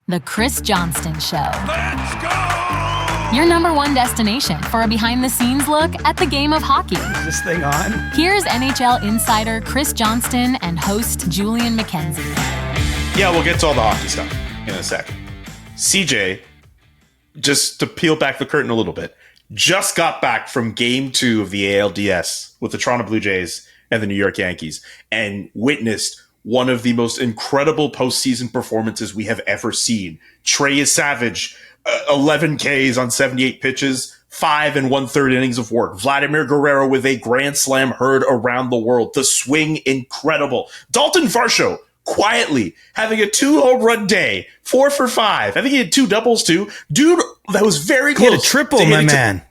The Chris Johnston Show. Let's go! Your number one destination for a behind-the-scenes look at the game of hockey. Is this thing on? Here's NHL insider Chris Johnston and host Julian McKenzie. Yeah, we'll get to all the hockey stuff in a second. CJ, just to peel back the curtain a little bit, just got back from Game 2 of the ALDS with the Toronto Blue Jays and the New York Yankees and witnessed one of the most incredible postseason performances we have ever seen. Trey is savage, 11 Ks on 78 pitches, 5 1/3 innings of work. Vladimir Guerrero with a grand slam heard around the world. The swing, incredible. Dalton Varsho, quietly having a 2 home run day, 4 for 5. I think he had 2 doubles too. Dude, that was very close. He had a triple, my man.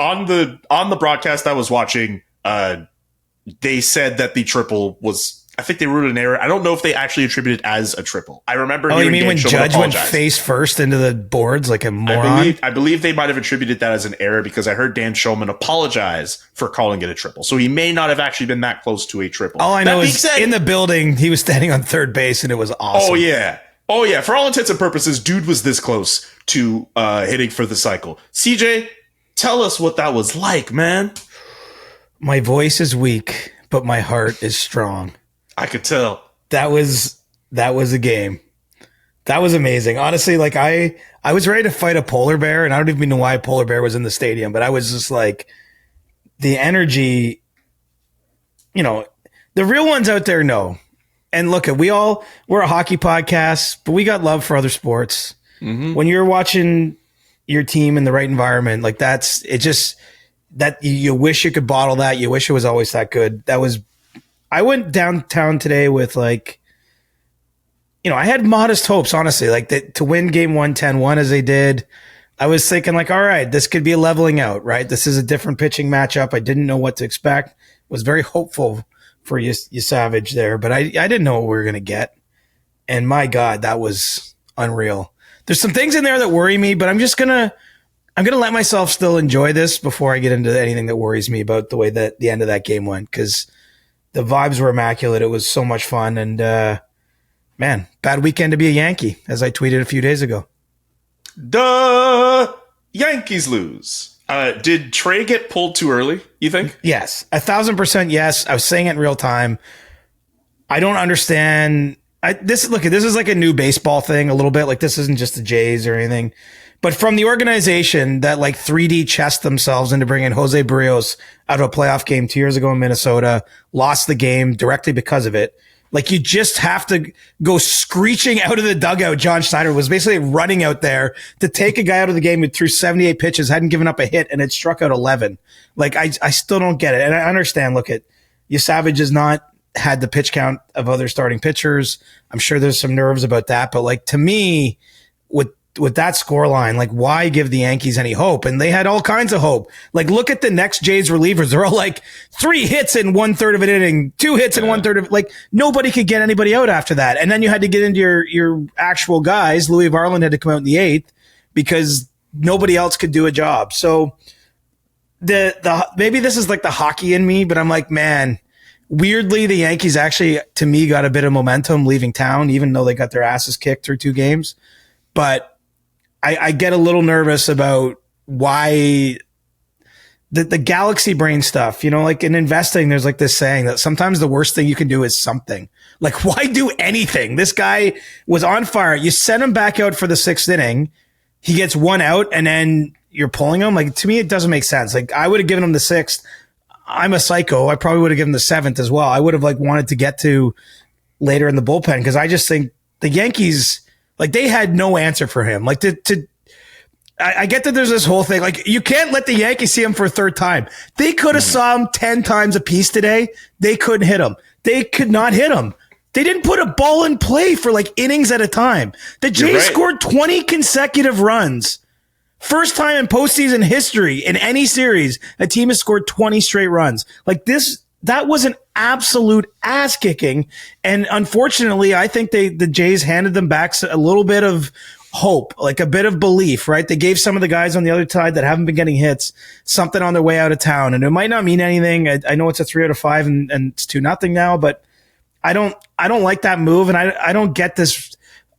On the broadcast I was watching, they said that the triple was, I think they wrote an error. I don't know if they actually attributed it as a triple. I remember. Oh, you mean when Judge went face first into the boards like a moron? I believe they might have attributed that as an error because I heard Dan Shulman apologize for calling it a triple. So he may not have actually been that close to a triple. All I know is in the building, he was standing on third base and it was awesome. Oh yeah. For all intents and purposes, dude was this close to hitting for the cycle. CJ, tell us what that was like, man. My voice is weak, but my heart is strong. I could tell. That was a game. That was amazing. Honestly, like I was ready to fight a polar bear, and I don't even know why a polar bear was in the stadium, but I was just like, the energy, the real ones out there know. And look, we're a hockey podcast, but we got love for other sports. Mm-hmm. When you're watching your team in the right environment, like that you wish you could bottle that. You wish it was always that good. I went downtown today with I had modest hopes, honestly, to win game 1, 10-1 as they did. I was thinking all right, this could be a leveling out, right? This is a different pitching matchup. I didn't know what to expect. Was very hopeful for you Savage there, but I didn't know what we were going to get. And my God, that was unreal. There's some things in there that worry me, but I'm going to let myself still enjoy this before I get into anything that worries me about the way that the end of that game went, because the vibes were immaculate. It was so much fun. And, man, bad weekend to be a Yankee, as I tweeted a few days ago. The Yankees lose. Did Trey get pulled too early, you think? Yes. 1,000% yes. I was saying it in real time. I don't understand. This is like a new baseball thing a little bit. Like, this isn't just the Jays or anything. But from the organization that 3D chessed themselves into bringing Jose Barrios out of a playoff game 2 years ago in Minnesota, lost the game directly because of it. You just have to go screeching out of the dugout. John Schneider was basically running out there to take a guy out of the game who threw 78 pitches, hadn't given up a hit, and it struck out 11. I still don't get it. And I understand, Savage has not had the pitch count of other starting pitchers. I'm sure there's some nerves about that. But to me, with that scoreline, why give the Yankees any hope? And they had all kinds of hope. Look at the next Jays relievers. They're all 3 hits in 1/3 of an inning, 2 hits in 1/3 of nobody could get anybody out after that. And then you had to get into your actual guys. Louis Varland had to come out in the 8th because nobody else could do a job. So the maybe this is the hockey in me, but I'm man, weirdly, the Yankees actually, to me, got a bit of momentum leaving town, even though they got their asses kicked through 2 games. But I get a little nervous about why the galaxy brain stuff, in investing, there's this saying that sometimes the worst thing you can do is something. Why do anything? This guy was on fire. You send him back out for the 6th inning. He gets 1 out and then you're pulling him. To me, it doesn't make sense. I would have given him the 6th. I'm a psycho. I probably would have given the 7th as well. I would have wanted to get to later in the bullpen because I just think the Yankees, they had no answer for him. I get that there's this whole thing. You can't let the Yankees see him for a 3rd time. They could have saw him 10 times a piece today. They couldn't hit him. They could not hit him. They didn't put a ball in play for innings at a time. The Jays scored 20 consecutive runs. First time in postseason history in any series, a team has scored 20 straight runs. That was an absolute ass kicking. And unfortunately, I think the Jays handed them back a little bit of hope, a bit of belief, right? They gave some of the guys on the other side that haven't been getting hits something on their way out of town. And it might not mean anything. I know it's a 3 out of 5 and it's 2-0 now, but I don't like that move. And I don't get this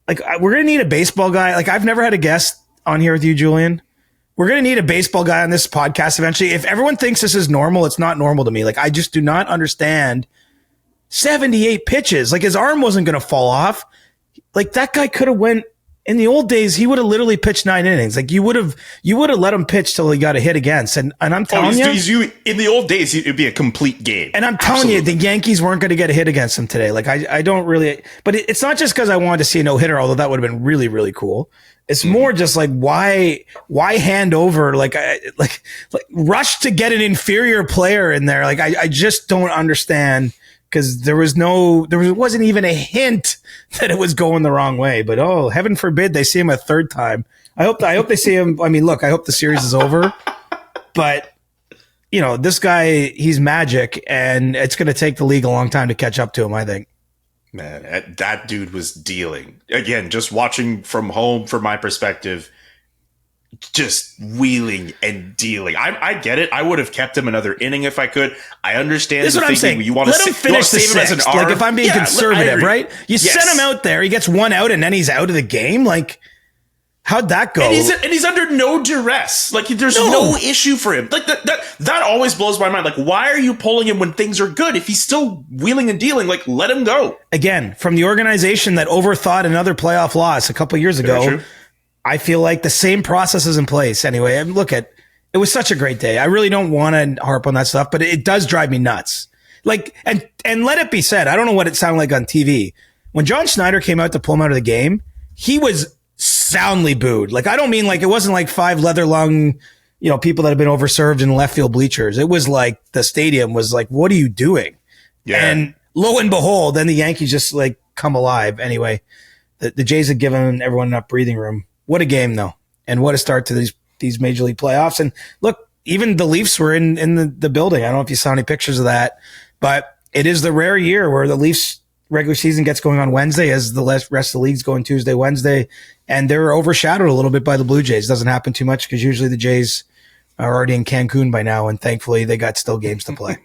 like we're going to need a baseball guy. Like I've never had a guest on here with you, Julian. We're going to need a baseball guy on this podcast eventually. If everyone thinks this is normal, it's not normal to me. Like I just do not understand 78 pitches. Like his arm wasn't going to fall off. Like that guy could have went in the old days. He would have literally pitched 9 innings. Like you would have let him pitch till he got a hit against. And I'm telling you, in the old days, it'd be a complete game. And I'm telling you, the Yankees weren't going to get a hit against him today. Like I don't really, but it's not just because I wanted to see a no hitter, although that would have been really, really cool. It's more just like why hand over like rush to get an inferior player in there. Like I just don't understand. Because there wasn't even a hint that it was going the wrong way. But heaven forbid they see him a third time. I hope they see him. I mean, look, I hope the series is over. But this guy, he's magic, and it's going to take the league a long time to catch up to him, I think. Man, that dude was dealing. Again, just watching from home, from my perspective, just wheeling and dealing. I get it. I would have kept him another inning if I could. I understand. This is what I'm saying. You want to finish the sixth. Like if I'm being conservative, right? You send him out there. He gets 1 out, and then he's out of the game. Like, how'd that go? And he's under no duress. Like there's no issue for him. Like that always blows my mind. Like why are you pulling him when things are good? If he's still wheeling and dealing, like let him go. Again, from the organization that overthought another playoff loss a couple years ago. I feel like the same process is in place anyway. And it was such a great day. I really don't want to harp on that stuff, but it does drive me nuts. Like, and let it be said, I don't know what it sounded like on TV. When John Schneider came out to pull him out of the game, he was soundly booed. Like, I don't mean like, it wasn't like 5 leather lung, people that have been overserved in left field bleachers. It was like the stadium was like, what are you doing? Yeah. And lo and behold, then the Yankees just like come alive. Anyway, the Jays had given everyone enough breathing room. What a game, though, and what a start to these Major League playoffs. And look, even the Leafs were in the building. I don't know if you saw any pictures of that, but it is the rare year where the Leafs regular season gets going on Wednesday as the rest of the league's going Tuesday, Wednesday, and they're overshadowed a little bit by the Blue Jays. Doesn't happen too much because usually the Jays are already in Cancun by now, and thankfully they got still games to play.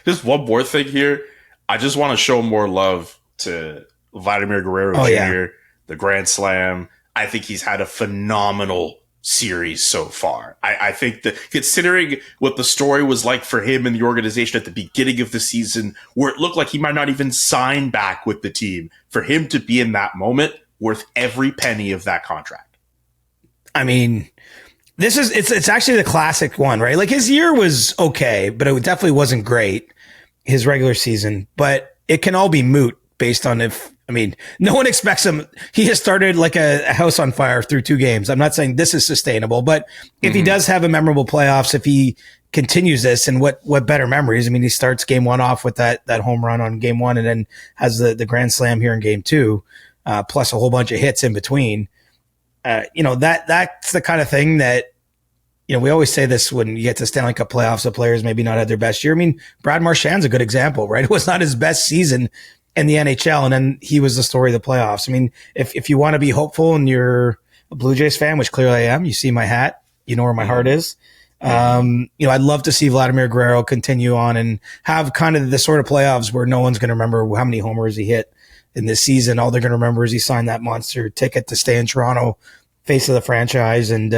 Just one more thing here. I just want to show more love to Vladimir Guerrero Jr., Yeah. The Grand Slam. I think he's had a phenomenal series so far. I think that considering what the story was like for him in the organization at the beginning of the season, where it looked like he might not even sign back with the team, for him to be in that moment, worth every penny of that contract. I mean, it's actually the classic one, right? Like his year was okay, but it definitely wasn't great, his regular season, but it can all be moot based on no one expects him. He has started like a house on fire through 2 games. I'm not saying this is sustainable, but if he does have a memorable playoffs, if he continues this, and what better memories? I mean, he starts game 1 off with that home run on game 1 and then has the Grand Slam here in game 2, plus a whole bunch of hits in between. That's the kind of thing that, we always say this when you get to Stanley Cup playoffs, the players maybe not had their best year. I mean, Brad Marchand's a good example, right? It was not his best season in the NHL, and then he was the story of the playoffs. I mean, if you want to be hopeful and you're a Blue Jays fan, which clearly I am, you see my hat, you know where my heart is. I'd love to see Vladimir Guerrero continue on and have kind of the sort of playoffs where no one's going to remember how many homers he hit in this season. All they're going to remember is he signed that monster ticket to stay in Toronto, face of the franchise. And,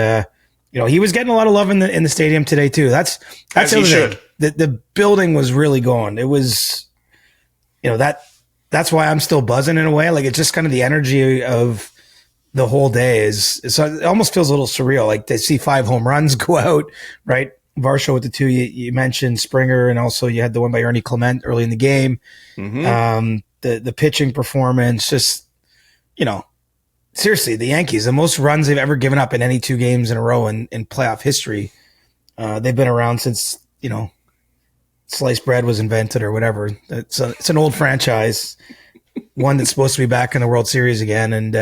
he was getting a lot of love in the stadium today too. That's as he should. The building was really going. It was, that's why I'm still buzzing in a way. Like it's just kind of the energy of the whole day so it almost feels a little surreal. Like to see 5 home runs go out, right? Varsho with the 2 you mentioned, Springer, and also you had the one by Ernie Clement early in the game. The pitching performance, just, seriously, the Yankees, the most runs they've ever given up in any 2 games in a row in playoff history. They've been around since, sliced bread was invented or whatever. It's an old franchise, one that's supposed to be back in the World Series again, and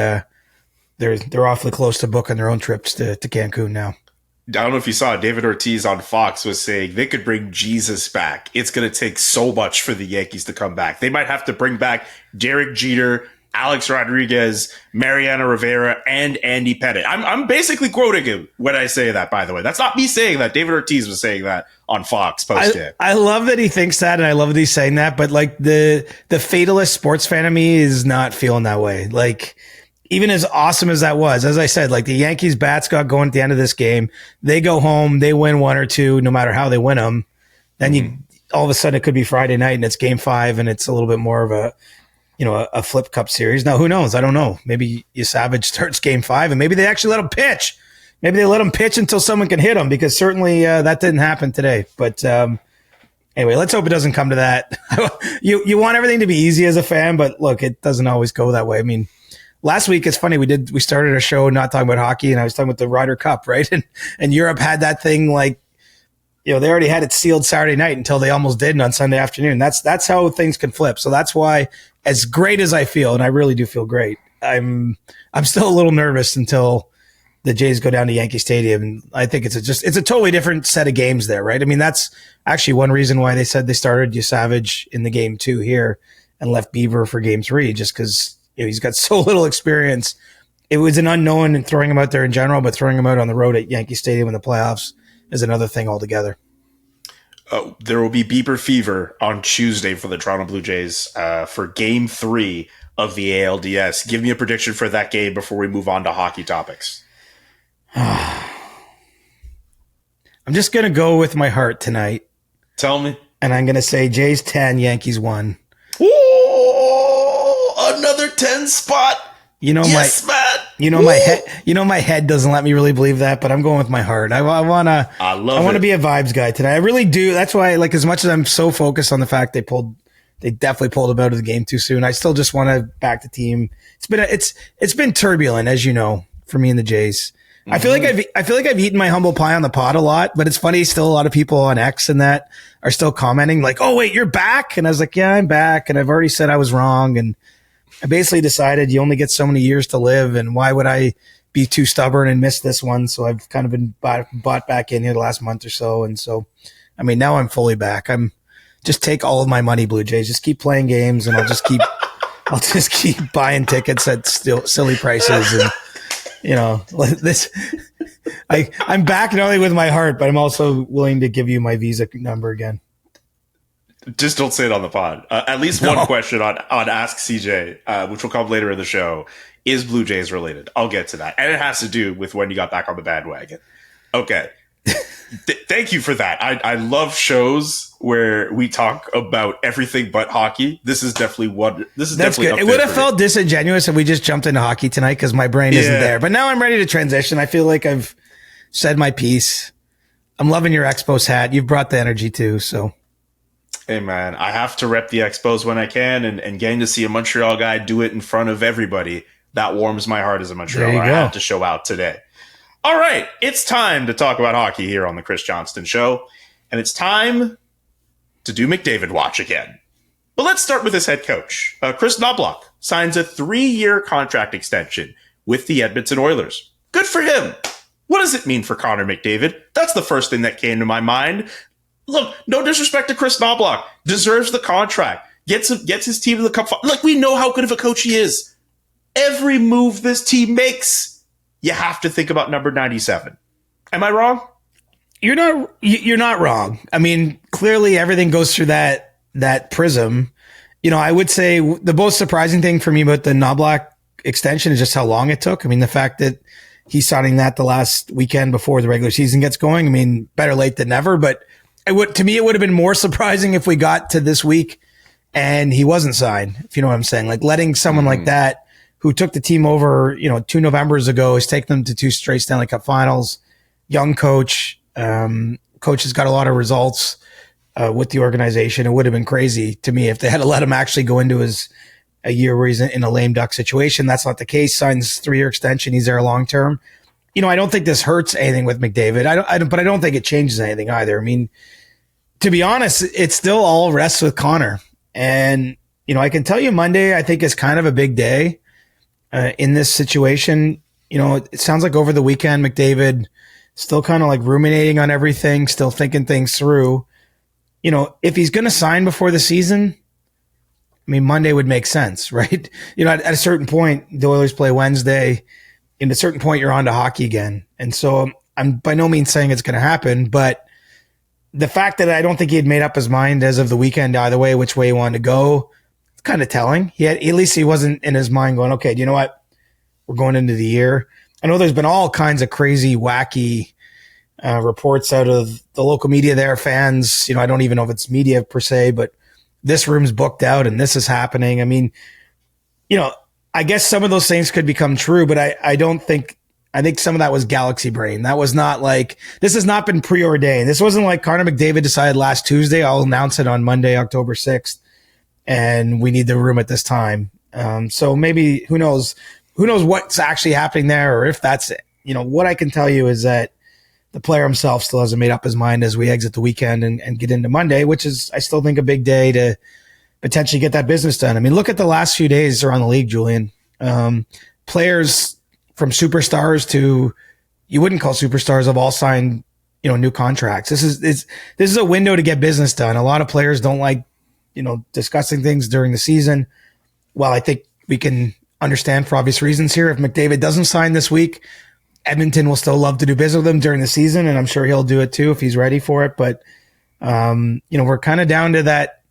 they're awfully close to booking their own trips to Cancun now. I don't know if you saw David Ortiz on Fox was saying they could bring Jesus back. It's going to take so much for the Yankees to come back. They might have to bring back Derek Jeter, Alex Rodriguez, Mariano Rivera, and Andy Pettit. I'm basically quoting him when I say that, by the way. That's not me saying that. David Ortiz was saying that on Fox post-game. I love that he thinks that, and I love that he's saying that, but like the fatalist sports fan of me is not feeling that way. Like, even as awesome as that was, as I said, like the Yankees bats got going at the end of this game. They go home, they win 1 or 2, no matter how they win them. Then all of a sudden it could be Friday night and it's game 5 and it's a little bit more of a flip cup series. Now, who knows? I don't know. Maybe Savage starts game 5 and maybe they actually let him pitch. Maybe they let him pitch until someone can hit him, because certainly that didn't happen today. But anyway, let's hope it doesn't come to that. You want everything to be easy as a fan, but look, it doesn't always go that way. I mean, last week, it's funny, we started a show not talking about hockey, and I was talking about the Ryder Cup, right? And Europe had that thing like, they already had it sealed Saturday night until they almost didn't on Sunday afternoon. That's how things can flip. So that's why, as great as I feel, and I really do feel great, I'm still a little nervous until the Jays go down to Yankee Stadium. And I think it's a totally different set of games there, right? I mean, that's actually one reason why they said they started Savage in the game 2 here and left Bieber for game 3, just because he's got so little experience. It was an unknown in throwing him out there in general, but throwing him out on the road at Yankee Stadium in the playoffs is another thing altogether. There will be Bieber fever on Tuesday for the Toronto Blue Jays for game 3 of the ALDS. Give me a prediction for that game before we move on to hockey topics. I'm just going to go with my heart tonight. Tell me. And I'm going to say Jays 10, Yankees 1. Oh, another 10 spot. Yes, man. My head doesn't let me really believe that, but I'm going with my heart. I want to be a vibes guy tonight. I really do. That's why, like, as much as I'm so focused on the fact they definitely pulled him out of the game too soon, I still just want to back the team. It's been turbulent, as you know, for me and the Jays. Mm-hmm. I feel like I've eaten my humble pie on the pod a lot, but it's funny. Still, a lot of people on X and that are still commenting like, "Oh wait, you're back," and I was like, "Yeah, I'm back," and I've already said I was wrong, and I basically decided you only get so many years to live, and why would I be too stubborn and miss this one? So I've kind of been bought back in here the last month or so. And so, I mean, now I'm fully back. Just take all of my money, Blue Jays. Just keep playing games, and I'll just keep buying tickets at still silly prices. And, I'm back not only with my heart, but I'm also willing to give you my Visa number again. Just don't say it on the pod. At least one question on Ask CJ, which will come later in the show, is Blue Jays related. I'll get to that. And it has to do with when you got back on the bandwagon. Okay. Thank you for that. I love shows where we talk about everything but hockey. This is definitely That's good. It would have felt disingenuous if we just jumped into hockey tonight because my brain isn't there. But now I'm ready to transition. I feel like I've said my piece. I'm loving your Expos hat. You've brought the energy too, so... Hey, man, I have to rep the Expos when I can, and getting to see a Montreal guy do it in front of everybody, that warms my heart as a Montrealer. I have to show out today. All right, it's time to talk about hockey here on the Chris Johnston Show, and it's time to do McDavid Watch again. But let's start with his head coach. Chris Knoblauch signs a 3-year contract extension with the Edmonton Oilers. Good for him. What does it mean for Connor McDavid? That's the first thing that came to my mind. Look, no disrespect to Chris Knoblauch. Deserves the contract. Gets his team to the cup. Like, we know how good of a coach he is. Every move this team makes, you have to think about number 97. Am I wrong? You're not wrong. I mean, clearly everything goes through that prism. I would say the most surprising thing for me about the Knoblauch extension is just how long it took. I mean, the fact that he's signing that the last weekend before the regular season gets going. I mean, better late than never, but to me, it would have been more surprising if we got to this week and he wasn't signed, if you know what I'm saying. Like, letting someone like that who took the team over, 2 Novembers ago, has taken them to 2 straight Stanley Cup finals, young coach, coach has got a lot of results with the organization. It would have been crazy to me if they had to let him actually go into a year where he's in a lame duck situation. That's not the case. Signs 3-year extension. He's there long term. I don't think this hurts anything with McDavid. But I don't think it changes anything either. I mean, to be honest, it still all rests with Connor. And, I can tell you Monday, I think is kind of a big day in this situation. It sounds like over the weekend, McDavid still kind of like ruminating on everything, still thinking things through. If he's going to sign before the season, I mean, Monday would make sense, right? At a certain point, the Oilers play Wednesday. At a certain point, you're on to hockey again. And so I'm by no means saying it's going to happen, but the fact that I don't think he had made up his mind as of the weekend either way, which way he wanted to go, it's kind of telling. At least he wasn't in his mind going, okay, do you know what? We're going into the year. I know there's been all kinds of crazy, wacky reports out of the local media there, fans. I don't even know if it's media per se, but this room's booked out and this is happening. I mean, I guess some of those things could become true, but I think some of that was galaxy brain. That was not like, this has not been preordained. This wasn't like Connor McDavid decided last Tuesday, I'll announce it on Monday, October 6th, and we need the room at this time. So maybe, who knows what's actually happening there, or if that's it. What I can tell you is that the player himself still hasn't made up his mind as we exit the weekend and get into Monday, which is, I still think, a big day to potentially get that business done. I mean, look at the last few days around the league, Julian. Players from superstars to you wouldn't call superstars have all signed, new contracts. This is a window to get business done. A lot of players don't like, discussing things during the season. Well, I think we can understand for obvious reasons here. If McDavid doesn't sign this week, Edmonton will still love to do business with him during the season, and I'm sure he'll do it too if he's ready for it. But, we're kind of down to that.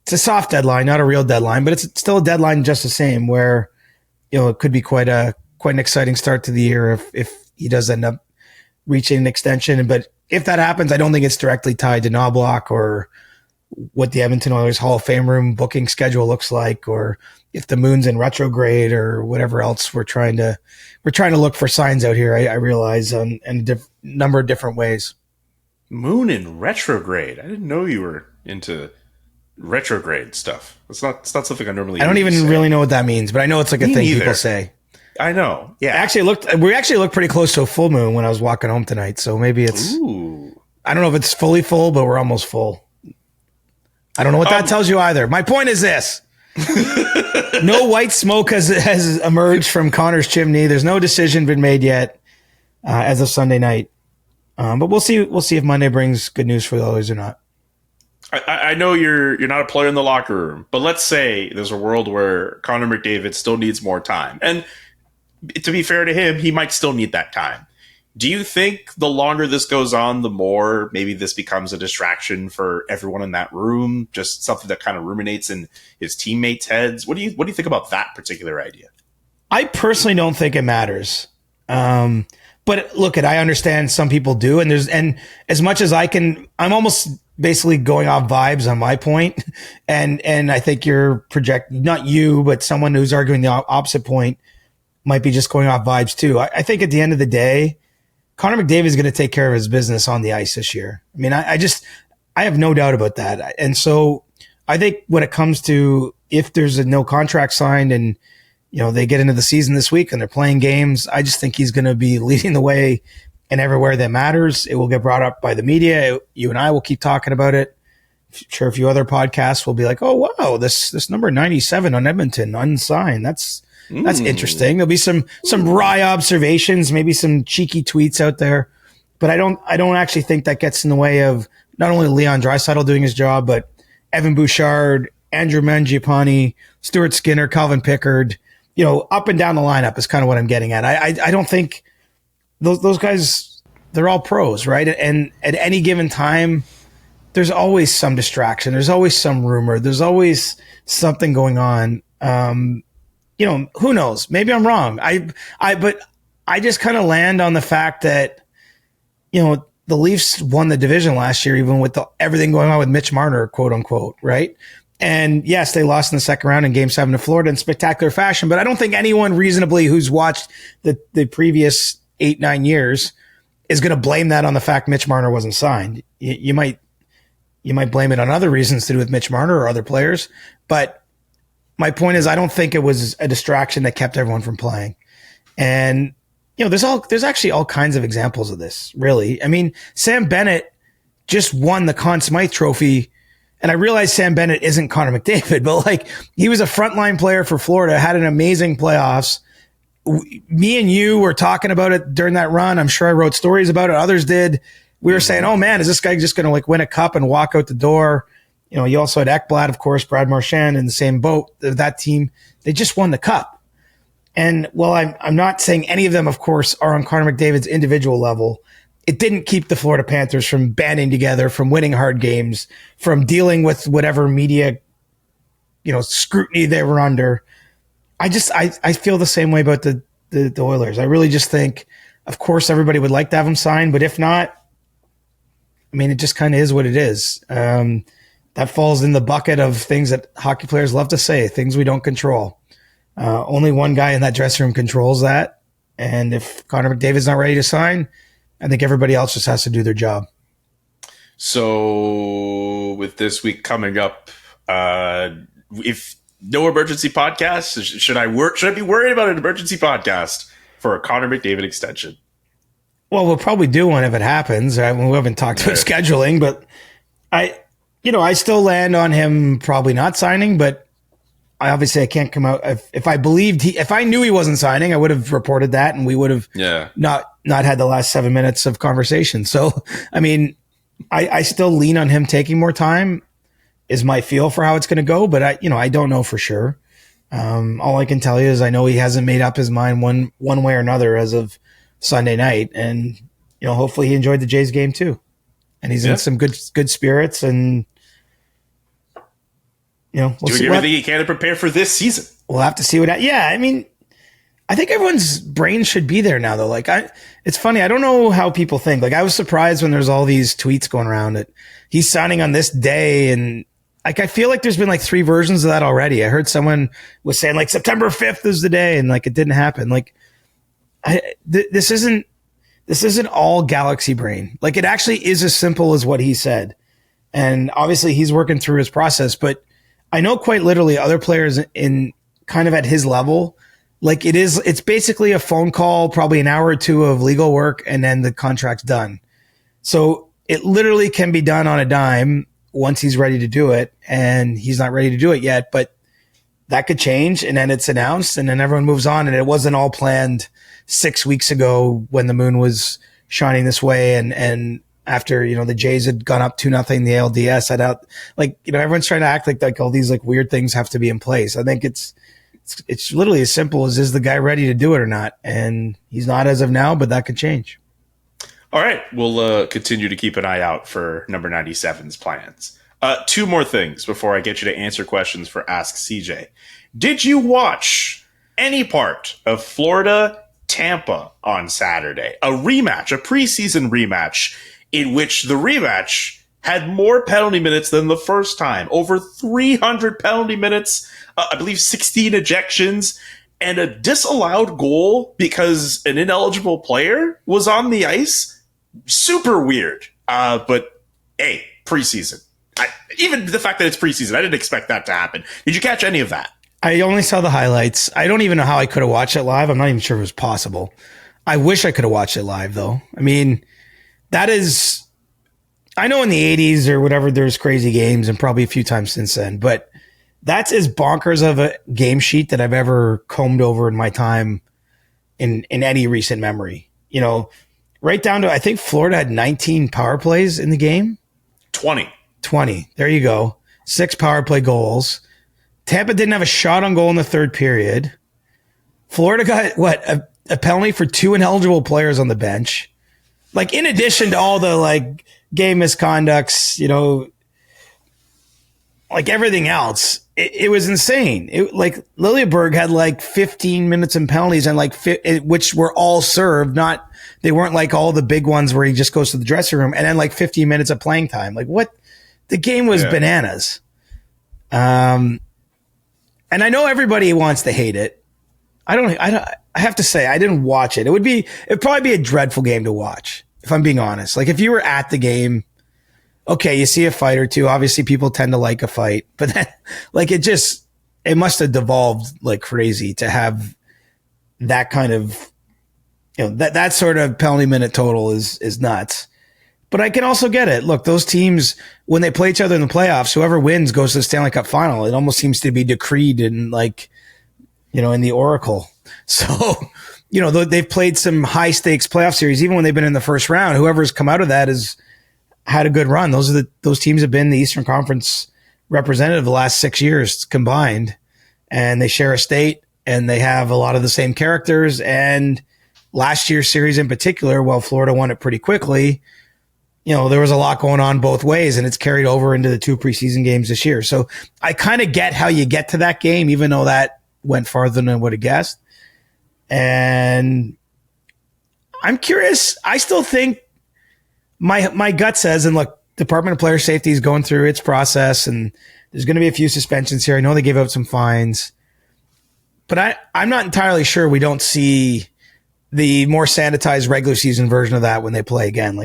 It's a soft deadline, not a real deadline, but it's still a deadline just the same where, it could be quite an exciting start to the year if he does end up reaching an extension. But if that happens, I don't think it's directly tied to Knoblauch or what the Edmonton Oilers Hall of Fame room booking schedule looks like, or if the moon's in retrograde or whatever else we're trying to look for signs out here. I realize in a number of different ways. Moon in retrograde. I didn't know you were into retrograde stuff. It's not something I normally. I don't even really know what that means, but I know it's like a thing people say. I know. Yeah. We actually looked pretty close to a full moon when I was walking home tonight. So maybe it's. Ooh. I don't know if it's fully full, but we're almost full. I don't know what that tells you either. My point is this. No white smoke has emerged from Connor's chimney. There's no decision been made yet as of Sunday night. But we'll see. We'll see if Monday brings good news for the Oilers or not. I know you're not a player in the locker room, but let's say there's a world where Connor McDavid still needs more time. And to be fair to him, he might still need that time. Do you think the longer this goes on, the more maybe this becomes a distraction for everyone in that room? Just something that kind of ruminates in his teammates' heads? What do you think about that particular idea? I personally don't think it matters. But look, I understand some people do, and as much as I'm almost basically going off vibes on my point, and I think you're not you, but someone who's arguing the opposite point might be just going off vibes too. I think at the end of the day, Connor McDavid is going to take care of his business on the ice this year. I mean, I have no doubt about that. And so I think when it comes to if there's a no contract signed and they get into the season this week and they're playing games, I just think he's going to be leading the way and everywhere that matters. It will get brought up by the media. You and I will keep talking about it. Sure, a few other podcasts will be like, "Oh wow, this number 97 on Edmonton unsigned. That's interesting." There'll be some wry observations, maybe some cheeky tweets out there, but I don't actually think that gets in the way of not only Leon Draisaitl doing his job, but Evan Bouchard, Andrew Mangiapane, Stuart Skinner, Calvin Pickard. Up and down the lineup is kind of what I'm getting at. I don't think those guys, they're all pros, right? And at any given time, there's always some distraction. There's always some rumor. There's always something going on. Who knows? Maybe I'm wrong. But I just kind of land on the fact that, the Leafs won the division last year, even with everything going on with Mitch Marner, quote unquote, right? And yes, they lost in the second round in Game 7 to Florida in spectacular fashion, but I don't think anyone reasonably who's watched the previous 8-9 years is going to blame that on the fact Mitch Marner wasn't signed. You might blame it on other reasons to do with Mitch Marner or other players, but my point is I don't think it was a distraction that kept everyone from playing. And there's actually all kinds of examples of this, really. I mean, Sam Bennett just won the Conn Smythe Trophy. And I realize Sam Bennett isn't Connor McDavid, but he was a frontline player for Florida, had an amazing playoffs. Me and you were talking about it during that run. I'm sure I wrote stories about it. Others did. We were saying, oh man, is this guy just going to win a cup and walk out the door? You also had Ekblad, of course, Brad Marchand in the same boat. That team, they just won the cup. And while I'm not saying any of them, of course, are on Connor McDavid's individual level, it didn't keep the Florida Panthers from banding together, from winning hard games, from dealing with whatever media, scrutiny they were under. I feel the same way about the Oilers. I really just think, of course, everybody would like to have them signed, but if not, I mean, it just kind of is what it is. That falls in the bucket of things that hockey players love to say, things we don't control. Only one guy in that dressing room controls that. And if Connor McDavid's not ready to sign, I think everybody else just has to do their job. So with this week coming up, if no emergency podcast, should I be worried about an emergency podcast for a Connor McDavid extension? Well, we'll probably do one if it happens. We haven't talked about scheduling, but I still land on him probably not signing, but I can't come out. If I knew he wasn't signing, I would have reported that, and we would have not had the last 7 minutes of conversation. So, I mean, I still lean on him taking more time is my feel for how it's going to go, but I don't know for sure. All I can tell you is I know he hasn't made up his mind one way or another as of Sunday night, and hopefully he enjoyed the Jays game too, and he's in some good spirits, and we'll doing everything he can to prepare for this season. We'll have to see what. I mean, I think everyone's brain should be there now, though. It's funny. I don't know how people think. I was surprised when there's all these tweets going around that he's signing on this day, and I feel like there's been 3 versions of that already. I heard someone was saying September 5th is the day, and it didn't happen. This isn't all galaxy brain. It actually is as simple as what he said, and obviously he's working through his process. But I know quite literally other players in kind of at his level. It's basically a phone call, probably an hour or 2 of legal work, and then the contract's done. So it literally can be done on a dime once he's ready to do it, and he's not ready to do it yet, but that could change, and then it's announced, and then everyone moves on, and it wasn't all planned 6 weeks ago when the moon was shining this way, and after, the Jays had gone up 2-0, the ALDS had out, everyone's trying to act like all these weird things have to be in place. I think it's literally as simple as, is the guy ready to do it or not? And he's not as of now, but that could change. All right. We'll continue to keep an eye out for number 97's plans. 2 more things before I get you to answer questions for Ask CJ. Did you watch any part of Florida Tampa on Saturday? A rematch, a preseason rematch, in which the rematch had more penalty minutes than the first time. Over 300 penalty minutes, I believe 16 ejections, and a disallowed goal because an ineligible player was on the ice. Super weird. But hey, preseason. Even the fact that it's preseason, I didn't expect that to happen. Did you catch any of that? I only saw the highlights. I don't even know how I could have watched it live. I'm not even sure if it was possible. I wish I could have watched it live, though. I mean, that is, I know in the 80s or whatever, there's crazy games, and probably a few times since then, but that's as bonkers of a game sheet that I've ever combed over in my time in any recent memory. Right down to, I think Florida had 19 power plays in the game. 20. There you go. 6 power play goals. Tampa didn't have a shot on goal in the third period. Florida got, a penalty for 2 ineligible players on the bench. In addition to all the, game misconducts, everything else, it was insane. Lilleberg had 15 minutes in penalties and which were all served. They weren't all the big ones where he just goes to the dressing room, and then 15 minutes of playing time. What? The game was bananas. And I know everybody wants to hate it. I have to say, I didn't watch it. It'd probably be a dreadful game to watch, if I'm being honest. If you were at the game, okay, you see a fight or two. Obviously, people tend to like a fight, but then, it must have devolved like crazy to have that kind of, that sort of penalty minute total is nuts. But I can also get it. Look, those teams, when they play each other in the playoffs, whoever wins goes to the Stanley Cup final. It almost seems to be decreed in in the Oracle. So, they've played some high stakes playoff series, even when they've been in the first round. Whoever's come out of that has had a good run. Those teams have been the Eastern Conference representative of the last 6 years combined, and they share a state, and they have a lot of the same characters. And last year's series in particular, while Florida won it pretty quickly, there was a lot going on both ways, and it's carried over into the 2 preseason games this year. So I kind of get how you get to that game, even though that went farther than I would have guessed. And I'm curious. I still think my gut says, and look, Department of Player Safety is going through its process, and there's going to be a few suspensions here. I know they gave out some fines, but I'm not entirely sure we don't see the more sanitized regular season version of that when they play again.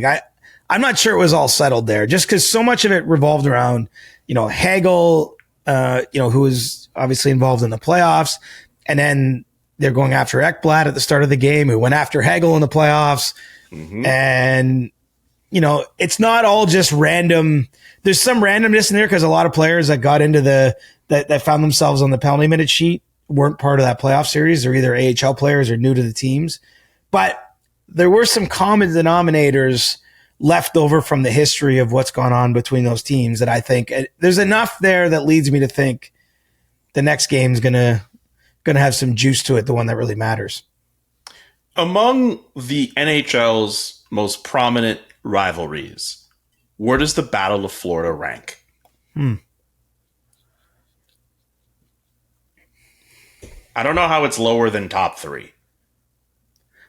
I'm not sure it was all settled there, just because so much of it revolved around, Hagel, who was obviously involved in the playoffs, and then they're going after Ekblad at the start of the game, who went after Hagel in the playoffs. Mm-hmm. And, it's not all just random. There's some randomness in there because a lot of players that got into that found themselves on the penalty minute sheet weren't part of that playoff series. They're either AHL players or new to the teams. But there were some common denominators left over from the history of what's gone on between those teams that I think there's enough there that leads me to think the next game's gonna have some juice to it, the one that really matters. Among the NHL's most prominent rivalries, where does the Battle of Florida rank? I don't know how it's lower than top 3.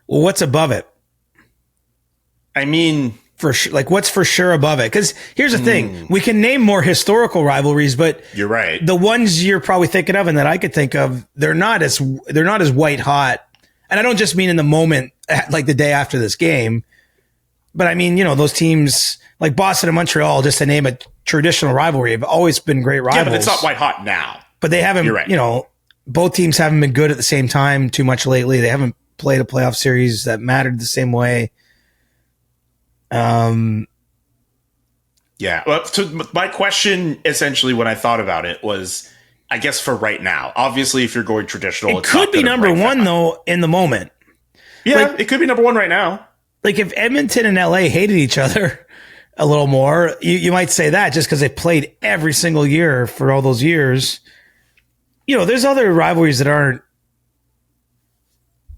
Well, what's above it? I mean, for sure, what's for sure above it? Because here's the thing: we can name more historical rivalries, but you're right. The ones you're probably thinking of, and that I could think of, they're not as white hot. And I don't just mean in the moment, like the day after this game, but I mean, those teams like Boston and Montreal, just to name a traditional rivalry, have always been great rivals. Yeah, but it's not white hot now. But they haven't. You're right. Both teams haven't been good at the same time too much lately. They haven't played a playoff series that mattered the same way. Yeah. Well, my question, essentially, when I thought about it, was, I guess for right now. Obviously, if you're going traditional, it could be number one though in the moment. Yeah, it could be number one right now. Like if Edmonton and LA hated each other a little more, you might say that just because they played every single year for all those years. There's other rivalries that aren't.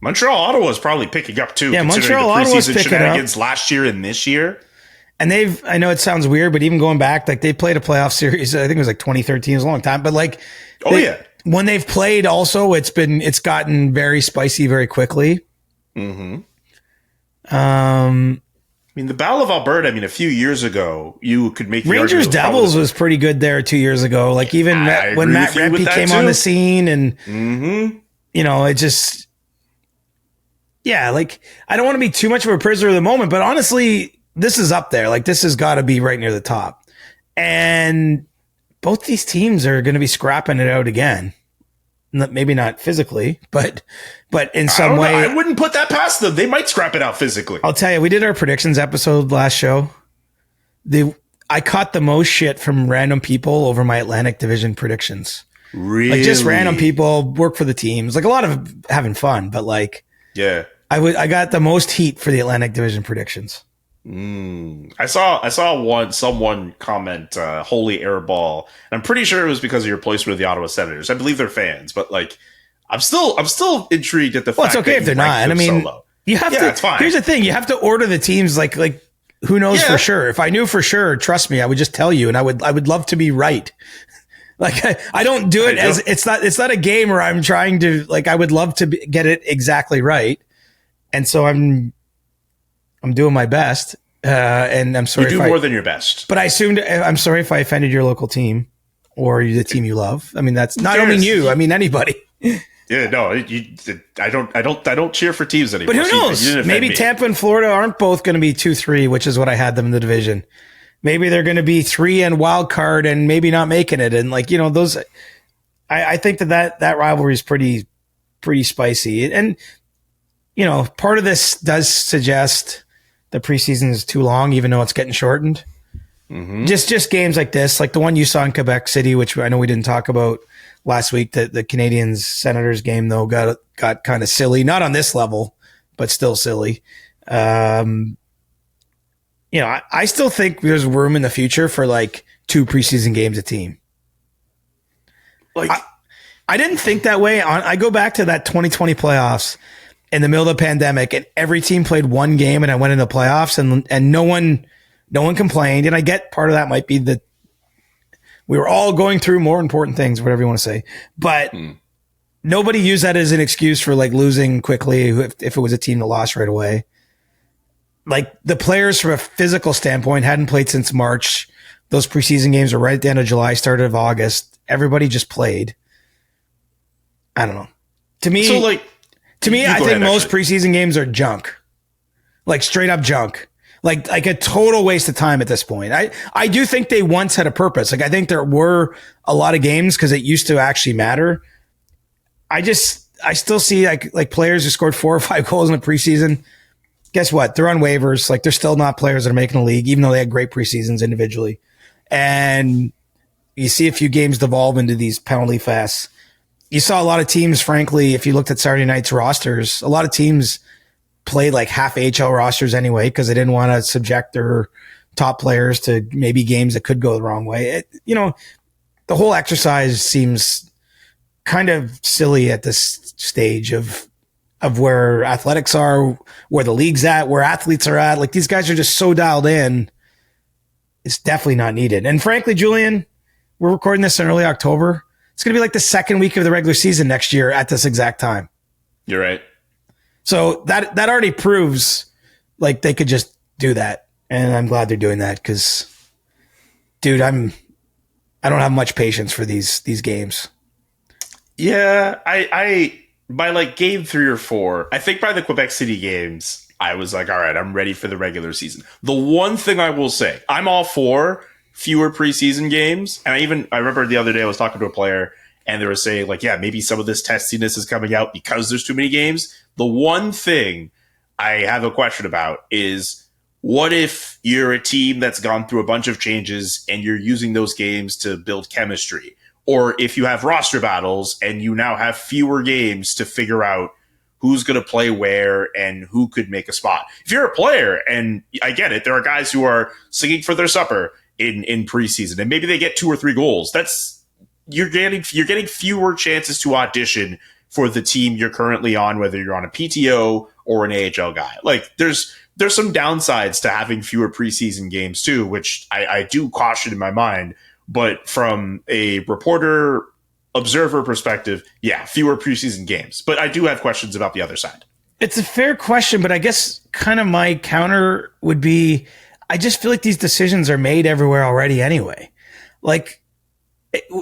Montreal Ottawa is probably picking up too. Yeah, considering Montreal the Ottawa's preseason picking shenanigans up last year and this year. And I know it sounds weird, but even going back, they played a playoff series. I think it was 2013. It was a long time, but when they've played, also it's gotten very spicy very quickly. Mm-hmm. I mean, the Battle of Alberta. A few years ago, you could make the Rangers Devils was pretty good there 2 years ago. Even when Matt Rempe came on the scene, and it just, I don't want to be too much of a prisoner of the moment, but honestly, this is up there. This has got to be right near the top, and both these teams are going to be scrapping it out again. Maybe not physically, but in some way. I wouldn't put that past them. They might scrap it out physically. I'll tell you, we did our predictions episode last show. I caught the most shit from random people over my Atlantic Division predictions. Really? Just random people work for the teams. A lot of having fun, but yeah. I got the most heat for the Atlantic Division predictions. I saw someone comment holy airball, and I'm pretty sure it was because of your placement of the Ottawa Senators. I believe they're fans, but I'm still intrigued at the fact. It's okay that if they're not. And you have to. It's fine. Here's the thing: you have to order the teams. Who knows for sure? If I knew for sure, trust me, I would just tell you, and I would love to be right. I don't do it as it's not a game where I'm trying to I would love to get it exactly right, and so I'm doing my best, and I'm sorry. You do more than your best. But I'm sorry if I offended your local team or the team you love. That's not only you. Anybody. Yeah, no, I don't cheer for teams anymore. But who knows? Maybe Tampa and Florida aren't both going to be 2-3, which is what I had them in the division. Maybe they're going to be 3 and wild card and maybe not making it. And those, I think that rivalry is pretty spicy. And, part of this does suggest the preseason is too long, even though it's getting shortened. Mm-hmm. Just games like this, the one you saw in Quebec City, which I know we didn't talk about last week, the Canadiens Senators game though got kind of silly, not on this level, but still silly. I still think there's room in the future for 2 preseason games a team. Like, I didn't think that way. I go back to that 2020 playoffs in the middle of the pandemic, and every team played one game, and I went into the playoffs, and no one complained. And I get part of that might be that we were all going through more important things, whatever you want to say, but nobody used that as an excuse for like losing quickly if it was a team that lost right away. Like the players from a physical standpoint hadn't played since March. Those preseason games were right at the end of July, started of August. Everybody just played. I don't know. To me, I think most preseason games are junk. Like straight up junk. Like a total waste of time at this point. I do think they once had a purpose. Like I think there were a lot of games because it used to actually matter. I still see like players who scored 4 or 5 goals in the preseason. Guess what? They're on waivers. Like they're still not players that are making the league, even though they had great preseasons individually. And you see a few games devolve into these penalty fests. You saw a lot of teams, frankly, if you looked at Saturday night's rosters, a lot of teams played like half AHL rosters anyway because they didn't want to subject their top players to maybe games that could go the wrong way. The whole exercise seems kind of silly at this stage of where athletics are, where the league's at, where athletes are at. Like these guys are just so dialed in. It's definitely not needed. And frankly, Julian, we're recording this in early October. It's going to be like the second week of the regular season next year at this exact time. You're right. So that already proves like they could just do that. And I'm glad they're doing that because, dude, I don't have much patience for these games. Yeah, I by like game 3 or 4, I think by the Quebec City games, I was like, all right, I'm ready for the regular season. The one thing I will say, I'm all for fewer preseason games. And I remember the other day I was talking to a player and they were saying like, yeah, maybe some of this testiness is coming out because there's too many games. The one thing I have a question about is what if you're a team that's gone through a bunch of changes and you're using those games to build chemistry? Or if you have roster battles and you now have fewer games to figure out who's going to play where and who could make a spot. If you're a player, and I get it, there are guys who are singing for their supper in preseason, and maybe they get 2 or 3 goals. You're getting fewer chances to audition for the team you're currently on, whether you're on a PTO or an AHL guy. Like there's some downsides to having fewer preseason games too, which I do caution in my mind. But from a reporter observer perspective, yeah, fewer preseason games. But I do have questions about the other side. It's a fair question, but I guess kind of my counter would be, I just feel like these decisions are made everywhere already anyway. Like,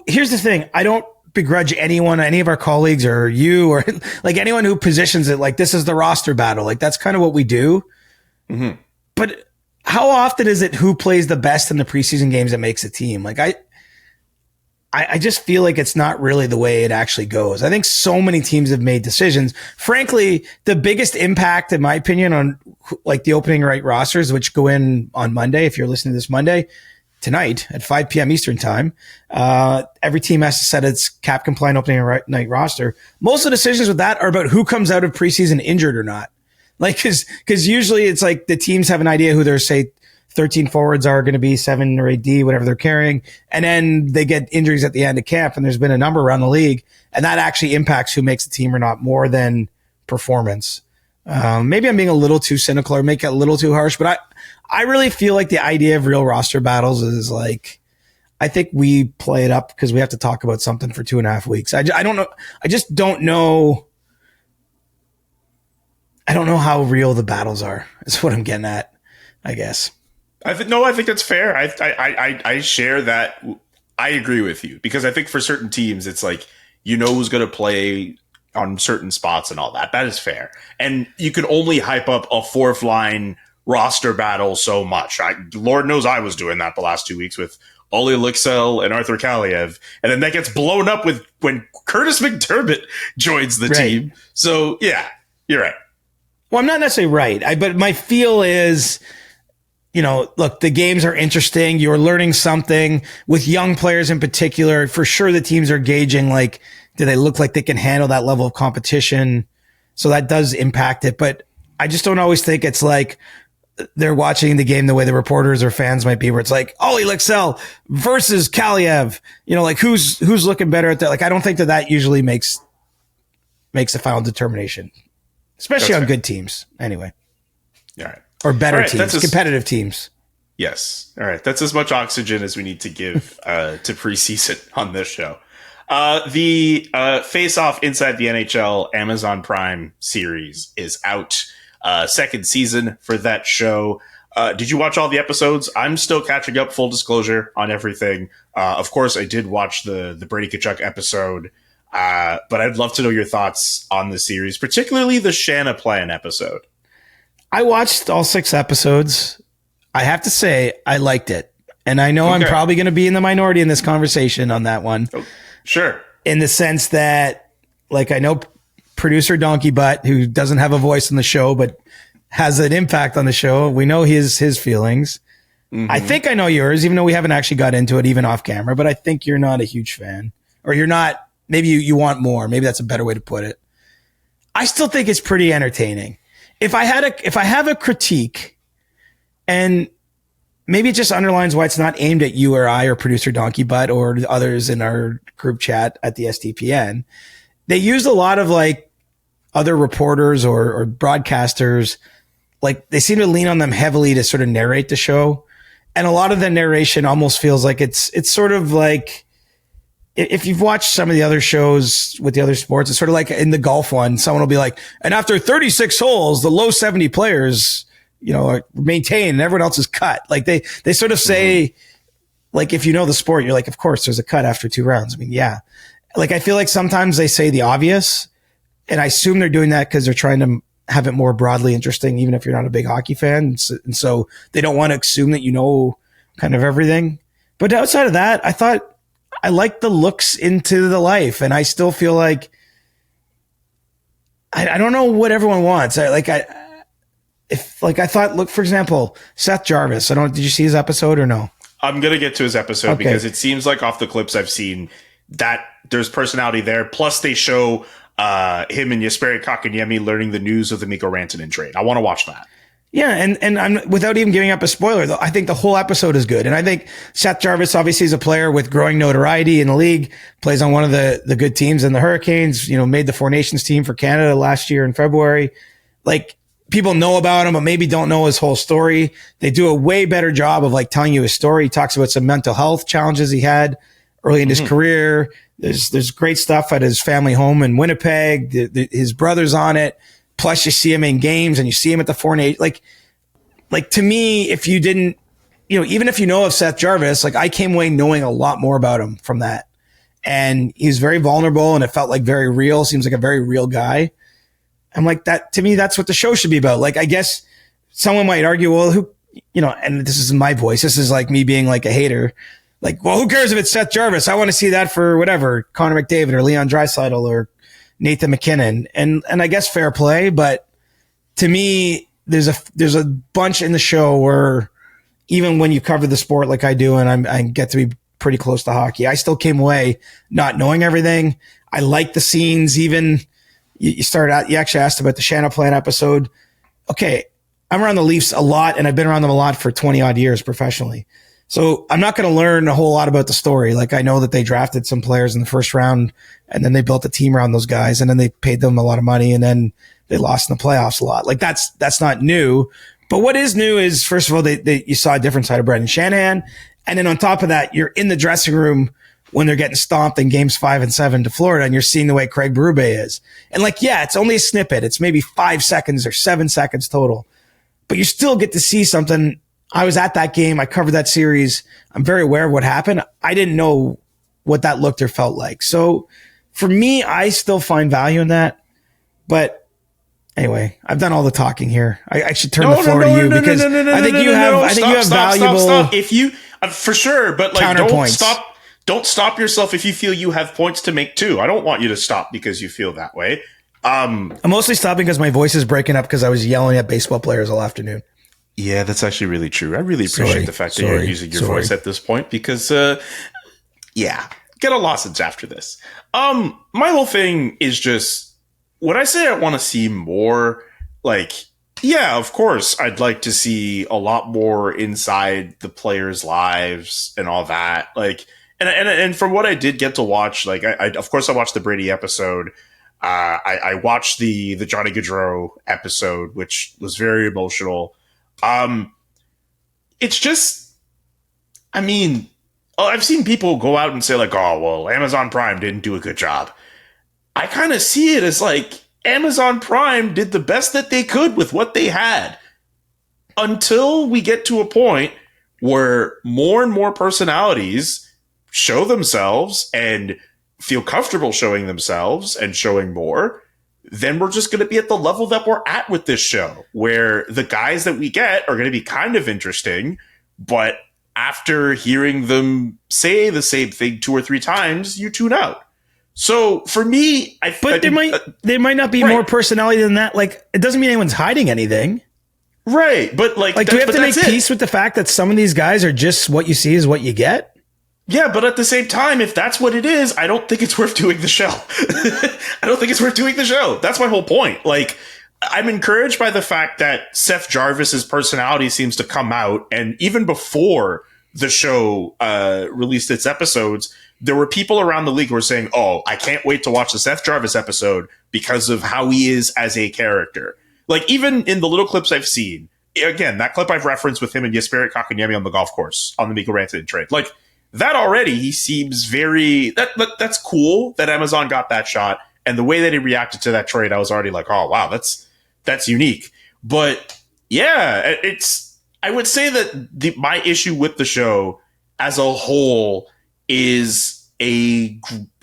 here's the thing. I don't begrudge anyone, any of our colleagues or you or like anyone who positions it like this is the roster battle. Like that's kind of what we do. Mm-hmm. But how often is it who plays the best in the preseason games that makes a team? Like I just feel like it's not really the way it actually goes. I think so many teams have made decisions. Frankly, the biggest impact, in my opinion, on like the opening right rosters, which go in on Monday, if you're listening to this Monday, tonight at 5 p.m. Eastern time, every team has to set its cap compliant opening night roster. Most of the decisions with that are about who comes out of preseason injured or not. Like, cause usually it's like the teams have an idea who their, say, 13 forwards are going to be, 7 or 8 D, whatever they're carrying. And then they get injuries at the end of camp, and there's been a number around the league, and that actually impacts who makes the team or not more than performance. Maybe I'm being a little too cynical or make it a little too harsh, but I really feel like the idea of real roster battles is like, I think we play it up because we have to talk about something for 2.5 weeks. I don't know. I just don't know. I don't know how real the battles are. That's what I'm getting at, I guess. I think that's fair. I share that. I agree with you because I think for certain teams, it's like, you know, who's going to play on certain spots and all that. That is fair. And you can only hype up a 4th line roster battle so much. Lord knows I was doing that the last 2 weeks with Ollie Lixell and Arthur Kaliev. And then that gets blown up with when Curtis McDermott joins the team. So yeah, you're right. Well, I'm not necessarily right. But my feel is, you know, look, the games are interesting. You're learning something with young players in particular. For sure, the teams are gauging, like, do they look like they can handle that level of competition? So that does impact it. But I just don't always think it's like, they're watching the game the way the reporters or fans might be, where it's like, Ollie Lexell versus Kaliev, like who's looking better at that. Like, I don't think that usually makes a final determination, especially on good teams anyway. All right. Or better teams, competitive teams. Yes. All right. That's as much oxygen as we need to give to preseason on this show. The Face Off Inside the NHL Amazon Prime series is out. Second season for that show. Did you watch all the episodes? I'm still catching up, full disclosure, on everything. Of course, I did watch the Brady Tkachuk episode, but I'd love to know your thoughts on the series, particularly the Shanna Plan episode. I watched all 6 episodes. I have to say, I liked it. And I know I'm probably going to be in the minority in this conversation on that one. Oh, sure. In the sense that, like, I know producer Donkey Butt, who doesn't have a voice in the show, but has an impact on the show. We know his feelings. Mm-hmm. I think I know yours, even though we haven't actually got into it, even off camera, but I think you're not a huge fan, or you're not, maybe you want more. Maybe that's a better way to put it. I still think it's pretty entertaining. If I have a critique, and maybe it just underlines why it's not aimed at you or I or producer Donkey Butt or others in our group chat at the SDPN. They used a lot of like other reporters or broadcasters. Like, they seem to lean on them heavily to sort of narrate the show. And a lot of the narration almost feels like it's sort of like, if you've watched some of the other shows with the other sports, it's sort of like in the golf one, someone will be like, and after 36 holes, the low 70 players, are maintained and everyone else is cut. Like they sort of say, like, if you know the sport, you're like, of course there's a cut after 2 rounds. I mean, yeah. Like, I feel like sometimes they say the obvious, and I assume they're doing that because they're trying to have it more broadly interesting, even if you're not a big hockey fan. And so they don't want to assume that you know kind of everything. But outside of that, I thought I liked the looks into the life, and I still feel like I don't know what everyone wants. I thought, look, for example, Seth Jarvis. Did you see his episode or no? I'm going to get to his episode because it seems like off the clips I've seen that there's personality there. Plus they show him and Jesperi Kotkaniemi learning the news of the Mikko Rantanen trade. I want to watch that. Yeah, and I'm, without even giving up a spoiler, though, I think the whole episode is good. And I think Seth Jarvis obviously is a player with growing notoriety in the league, plays on one of the good teams in the Hurricanes, made the Four Nations team for Canada last year in February. Like, people know about him, but maybe don't know his whole story. They do a way better job of like telling you his story. He talks about some mental health challenges he had early in his career. There's great stuff at his family home in Winnipeg. His brother's on it. Plus, you see him in games and you see him at the Four Nations. Like to me, if you didn't, even if you know of Seth Jarvis, like, I came away knowing a lot more about him from that. And he's very vulnerable, and it felt like very real. Seems like a very real guy. I'm like, that to me, that's what the show should be about. Like, I guess someone might argue, well, who, and this is my voice. This is like me being like a hater. Like, well, who cares if it's Seth Jarvis? I want to see that for whatever, Connor McDavid or Leon Draisaitl or Nathan McKinnon. And I guess fair play, but to me, there's a bunch in the show where even when you cover the sport like I do, and I get to be pretty close to hockey, I still came away not knowing everything. I like the scenes. Even you actually asked about the Shanna Plan episode. Okay, I'm around the Leafs a lot, and I've been around them a lot for 20 odd years professionally. So I'm not going to learn a whole lot about the story. Like, I know that they drafted some players in the first round, and then they built a team around those guys, and then they paid them a lot of money, and then they lost in the playoffs a lot. Like, that's not new. But what is new is, first of all, you saw a different side of Brendan Shanahan. And then on top of that, you're in the dressing room when they're getting stomped in games 5 and 7 to Florida, and you're seeing the way Craig Berube is. And like, yeah, it's only a snippet. It's maybe 5 seconds or 7 seconds total, but you still get to see something. I was at that game. I covered that series. I'm very aware of what happened. I didn't know what that looked or felt like. So for me, I still find value in that. But anyway, I've done all the talking here. I should turn the floor to you because I think you have valuable. Stop. If you, for sure, but like, counterpoints. Don't stop yourself if you feel you have points to make too. I don't want you to stop because you feel that way. I'm mostly stopping because my voice is breaking up because I was yelling at baseball players all afternoon. Yeah, that's actually really true. I really appreciate the fact that you're using your voice at this point because, get a lozenge after this. My whole thing is just, when I say I want to see more, like, Yeah, of course. I'd like to see a lot more inside the players' lives and all that. Like, and from what I did get to watch, like, I of course I watched the Brady episode. I watched the Johnny Gaudreau episode, which was very emotional. It's just, I mean, I've seen people go out and say like, oh, well, Amazon Prime didn't do a good job. I kind of see it as like, Amazon Prime did the best that they could with what they had until we get to a point where more and more personalities show themselves and feel comfortable showing themselves and showing more. Then we're just going to be at the level that we're at with this show, where the guys that we get are going to be kind of interesting, but after hearing them say the same thing 2 or 3 times, you tune out. So for me, there might not be more personality than that. Like, it doesn't mean anyone's hiding anything, right? But like do we have to make peace with the fact that some of these guys are just what you see is what you get? Yeah, but at the same time, if that's what it is, I don't think it's worth doing the show. I don't think it's worth doing the show. That's my whole point. Like, I'm encouraged by the fact that Seth Jarvis's personality seems to come out, and even before the show released its episodes, there were people around the league who were saying, oh, I can't wait to watch the Seth Jarvis episode because of how he is as a character. Like, even in the little clips I've seen, again, that clip I've referenced with him and Jesperi Kotkaniemi on the golf course on the Mikko Rantanen trade, like, that already, he seems very... That's cool that Amazon got that shot, and the way that he reacted to that trade, I was already like, oh, wow, that's unique. But, yeah, I would say that my issue with the show as a whole is a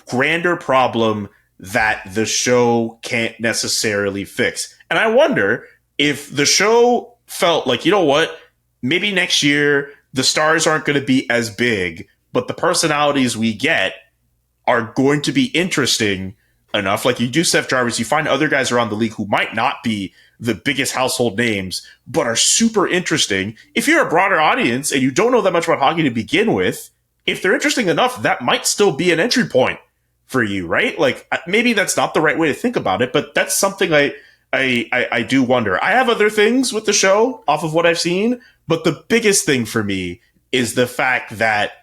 grander problem that the show can't necessarily fix. And I wonder if the show felt like, you know what, maybe next year the stars aren't going to be as big, but the personalities we get are going to be interesting enough. Like, you do Seth Jarvis, you find other guys around the league who might not be the biggest household names, but are super interesting. If you're a broader audience and you don't know that much about hockey to begin with, if they're interesting enough, that might still be an entry point for you, right? Like, maybe that's not the right way to think about it, but that's something I do wonder. I have other things with the show off of what I've seen, but the biggest thing for me is the fact that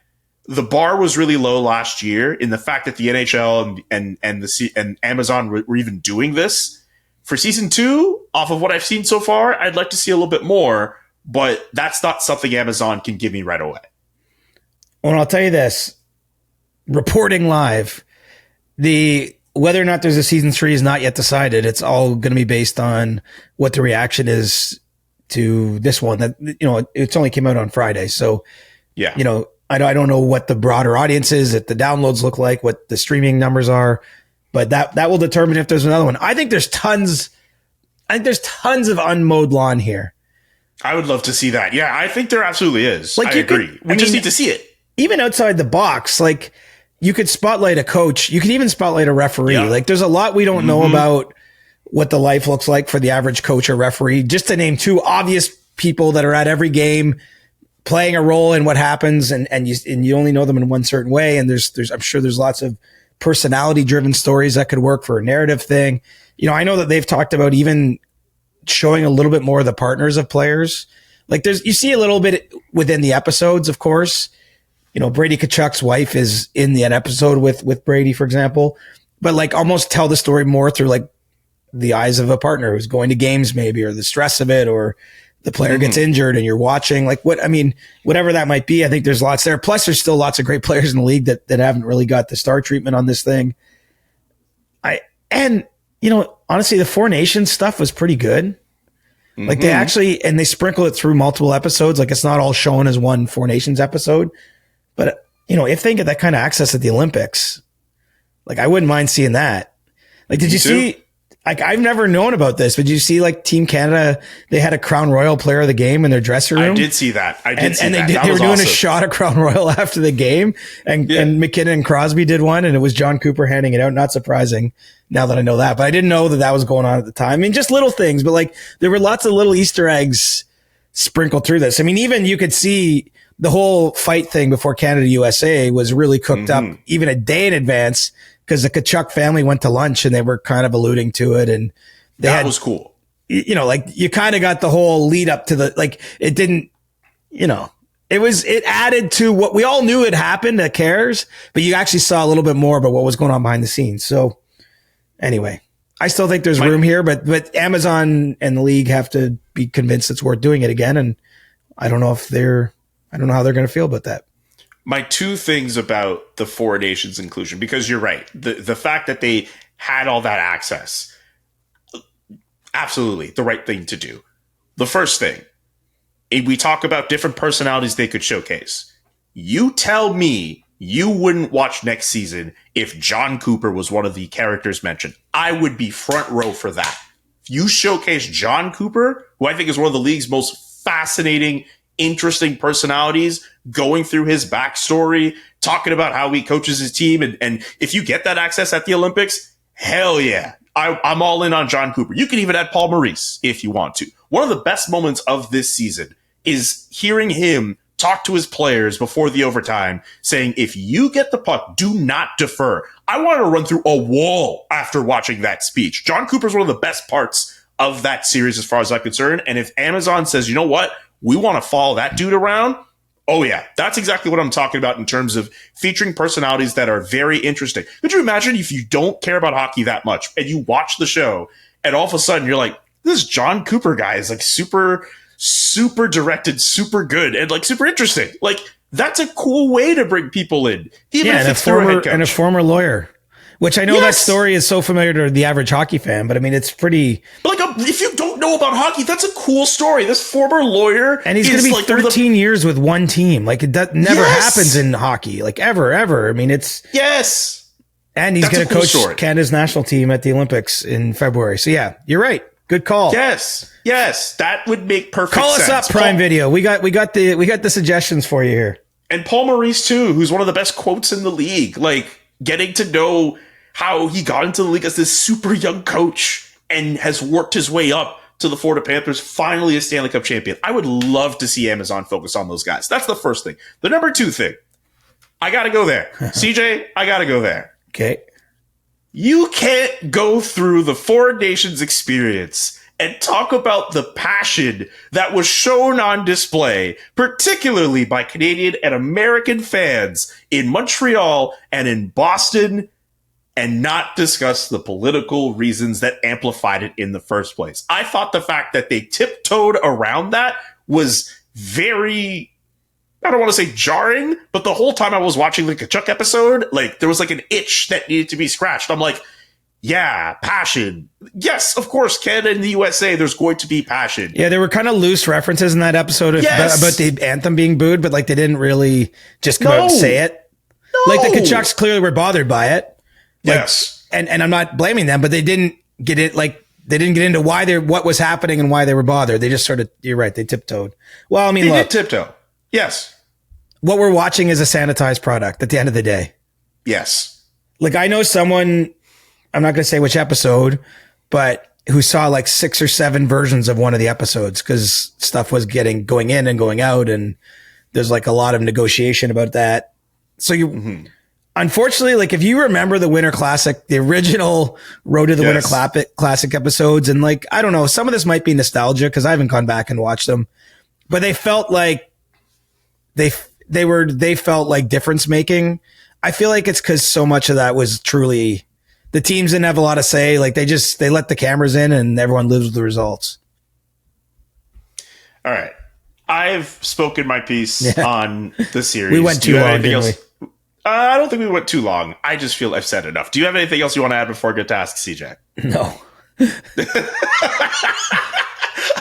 the bar was really low last year, in the fact that the NHL and Amazon were even doing this. For season 2, off of what I've seen so far, I'd like to see a little bit more, but that's not something Amazon can give me right away. Well, I'll tell you this, reporting live, whether or not there's a season 3 is not yet decided. It's all going to be based on what the reaction is to this one. That, you know, it's only came out on Friday. So, yeah, you know, I don't know what the broader audience is, that the downloads look like, what the streaming numbers are, but that will determine if there's another one. I think there's tons of unmowed lawn here. I would love to see that. Yeah, I think there absolutely is. Like, I agree. We just need to see it. Even outside the box, like, you could spotlight a coach. You could even spotlight a referee. Yeah. Like, there's a lot we don't know about what the life looks like for the average coach or referee. Just to name 2 obvious people that are at every game playing a role in what happens, and you only know them in one certain way. And there's I'm sure there's lots of personality driven stories that could work for a narrative thing. You know, I know that they've talked about even showing a little bit more of the partners of players. Like, you see a little bit within the episodes, of course. You know, Brady Tkachuk's wife is in an episode with Brady, for example, but like almost tell the story more through like the eyes of a partner who's going to games maybe, or the stress of it, or the player gets injured and you're watching, like, whatever that might be. I think there's lots there. Plus there's still lots of great players in the league that haven't really got the star treatment on this thing. And you know, honestly, the Four Nations stuff was pretty good. Like, they actually, and they sprinkle it through multiple episodes. Like, it's not all shown as one Four Nations episode. But, you know, if they get that kind of access at the Olympics, like, I wouldn't mind seeing that. Like, did you see, like, I've never known about this, but did you see, like, Team Canada, they had a Crown Royal player of the game in their dressing room? I did see that. And they were doing a shot of Crown Royal after the game, and McKinnon and Crosby did one, and it was John Cooper handing it out. Not surprising now that I know that, but I didn't know that was going on at the time. I mean, just little things, but like, there were lots of little Easter eggs sprinkled through this. I mean, even you could see the whole fight thing before Canada USA was really cooked up even a day in advance, because the Tkachuk family went to lunch and they were kind of alluding to it, and that was cool. you know, like you kind of got the whole lead up to the, like it didn't, you know, it added to what we all knew had happened that cares, but you actually saw a little bit more about what was going on behind the scenes. So anyway, I still think there's room here, but Amazon and the league have to be convinced it's worth doing it again. And I don't know how they're going to feel about that. My two things about the Four Nations inclusion, because you're right. The fact that they had all that access, absolutely the right thing to do. The first thing, we talk about different personalities they could showcase. You tell me you wouldn't watch next season if John Cooper was one of the characters mentioned. I would be front row for that. If you showcase John Cooper, who I think is one of the league's most fascinating, interesting personalities, going through his backstory, talking about how he coaches his team. And if you get that access at the Olympics, hell yeah. I'm all in on John Cooper. You can even add Paul Maurice if you want to. One of the best moments of this season is hearing him talk to his players before the overtime, saying, if you get the puck, do not defer. I want to run through a wall after watching that speech. John Cooper is one of the best parts of that series as far as I'm concerned. And if Amazon says, you know what, we want to follow that dude around, oh yeah, that's exactly what I'm talking about in terms of featuring personalities that are very interesting. Could you imagine if you don't care about hockey that much and you watch the show and all of a sudden you're like, this John Cooper guy is like super directed, super good, and like super interesting. Like that's a cool way to bring people in. Even if it's through a head coach. And a former lawyer. Which I know that story is so familiar to the average hockey fan, but I mean, it's pretty. But like, if you don't know about hockey, that's a cool story. This former lawyer, and he's going to be like 13 years with one team. Like that never happens in hockey, like ever. I mean, it's and he's going to coach Canada's national team at the Olympics in February. So yeah, you're right. Good call. Yes, that would make perfect sense. Call us up, Prime Video. We got the suggestions for you here. And Paul Maurice too, who's one of the best quotes in the league. Like getting to know how he got into the league as this super young coach and has worked his way up to the Florida Panthers, finally a Stanley Cup champion. I would love to see Amazon focus on those guys. That's the first thing. The number two thing, I got to go there. CJ, I got to go there. Okay. You can't go through the Four Nations experience and talk about the passion that was shown on display, particularly by Canadian and American fans in Montreal and in Boston, and not discuss the political reasons that amplified it in the first place. I thought the fact that they tiptoed around that was very, I don't want to say jarring, but the whole time I was watching the Kachuk episode, like there was like an itch that needed to be scratched. I'm like, yeah, passion. Yes, of course, Canada and the USA, there's going to be passion. Yeah, there were kind of loose references in that episode about the anthem being booed, but like they didn't really just come out and say it. No. Like the Kachucks clearly were bothered by it. Like, yes. And I'm not blaming them, but they didn't get it. Like they didn't get into what was happening and why they were bothered. They just sort of, you're right. They tiptoed. Well, I mean, they did tiptoe. Yes. What we're watching is a sanitized product at the end of the day. Yes. Like I know someone, I'm not going to say which episode, but who saw like 6 or 7 versions of one of the episodes because stuff was going in and going out. And there's like a lot of negotiation about that. So unfortunately, like if you remember the Winter Classic, the original Road to the Winter Classic episodes, and like, I don't know, some of this might be nostalgia because I haven't gone back and watched them, but they felt like they felt like difference making. I feel like it's because so much of that was truly the teams didn't have a lot to say. Like they let the cameras in and everyone lives with the results. All right. I've spoken my piece on the series. We went too long, didn't we? I don't think we went too long. I just feel I've said enough. Do you have anything else you want to add before I get to ask CJ? No.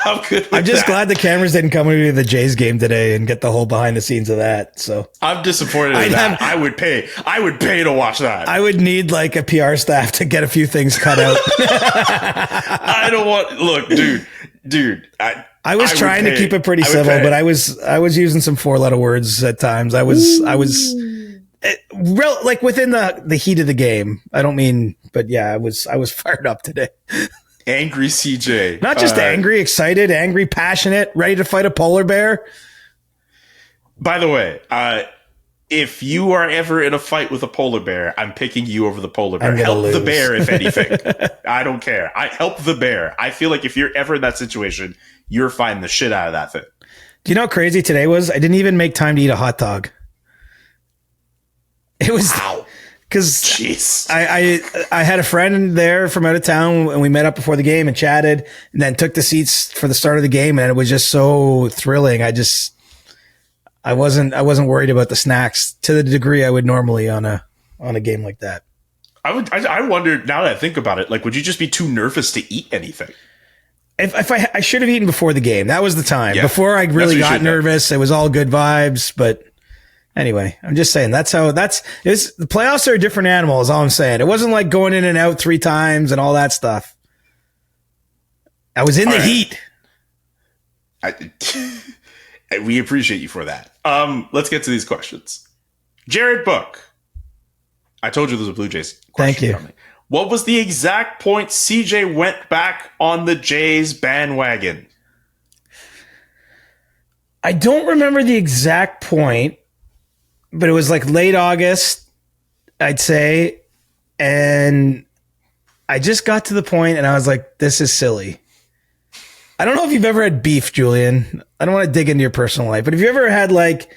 I'm good with I'm just glad the cameras didn't come into the Jays game today and get the whole behind the scenes of that. So I'm disappointed in that. I would pay to watch that. I would need like a PR staff to get a few things cut out. I don't want, look, dude. I was trying to keep it pretty civil, but I was using some 4-letter words at times. I was like within the heat of the game. I don't mean, but yeah, I was fired up today. Angry CJ. Not just angry, excited, angry, passionate, ready to fight a polar bear. By the way, if you are ever in a fight with a polar bear, I'm picking you over the polar bear. Help lose. The bear, if anything. I don't care. I help the bear. I feel like if you're ever in that situation, you're fighting the shit out of that thing. Do you know how crazy today was? I didn't even make time to eat a hot dog. It was because I had a friend there from out of town, and we met up before the game and chatted, and then took the seats for the start of the game, and it was just so thrilling. I wasn't worried about the snacks to the degree I would normally on a game like that. I wonder, now that I think about it, like, would you just be too nervous to eat anything? If I should have eaten before the game. That was the time. Yeah, before I really got nervous, it was all good vibes. But anyway, I'm just saying the playoffs are a different animal, is all I'm saying. It wasn't like going in and out 3 times and all that stuff. I was in the heat. We appreciate you for that. Let's get to these questions. Jared Book. I told you there was a Blue Jays question Thank you. coming. What was the exact point CJ went back on the Jays bandwagon? I don't remember the exact point, but it was like late August, I'd say. And I just got to the point and I was like, this is silly. I don't know if you've ever had beef, Julian. I don't want to dig into your personal life, but have you ever had like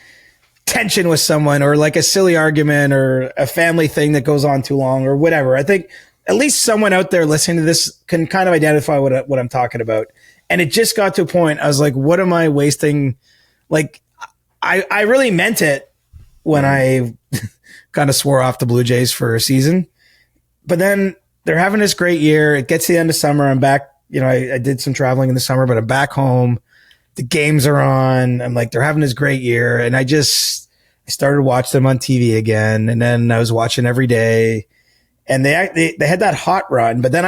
tension with someone, or like a silly argument, or a family thing that goes on too long, or whatever? I think at least someone out there listening to this can kind of identify what I'm talking about. And it just got to a point, I was like, what am I wasting? Like, I really meant it when I kind of swore off the Blue Jays for a season. But then they're having this great year. It gets to the end of summer. I'm back. You know, I did some traveling in the summer, but I'm back home. The games are on. I'm like, they're having this great year. And I started watching them on TV again. And then I was watching every day. And they had that hot run. But then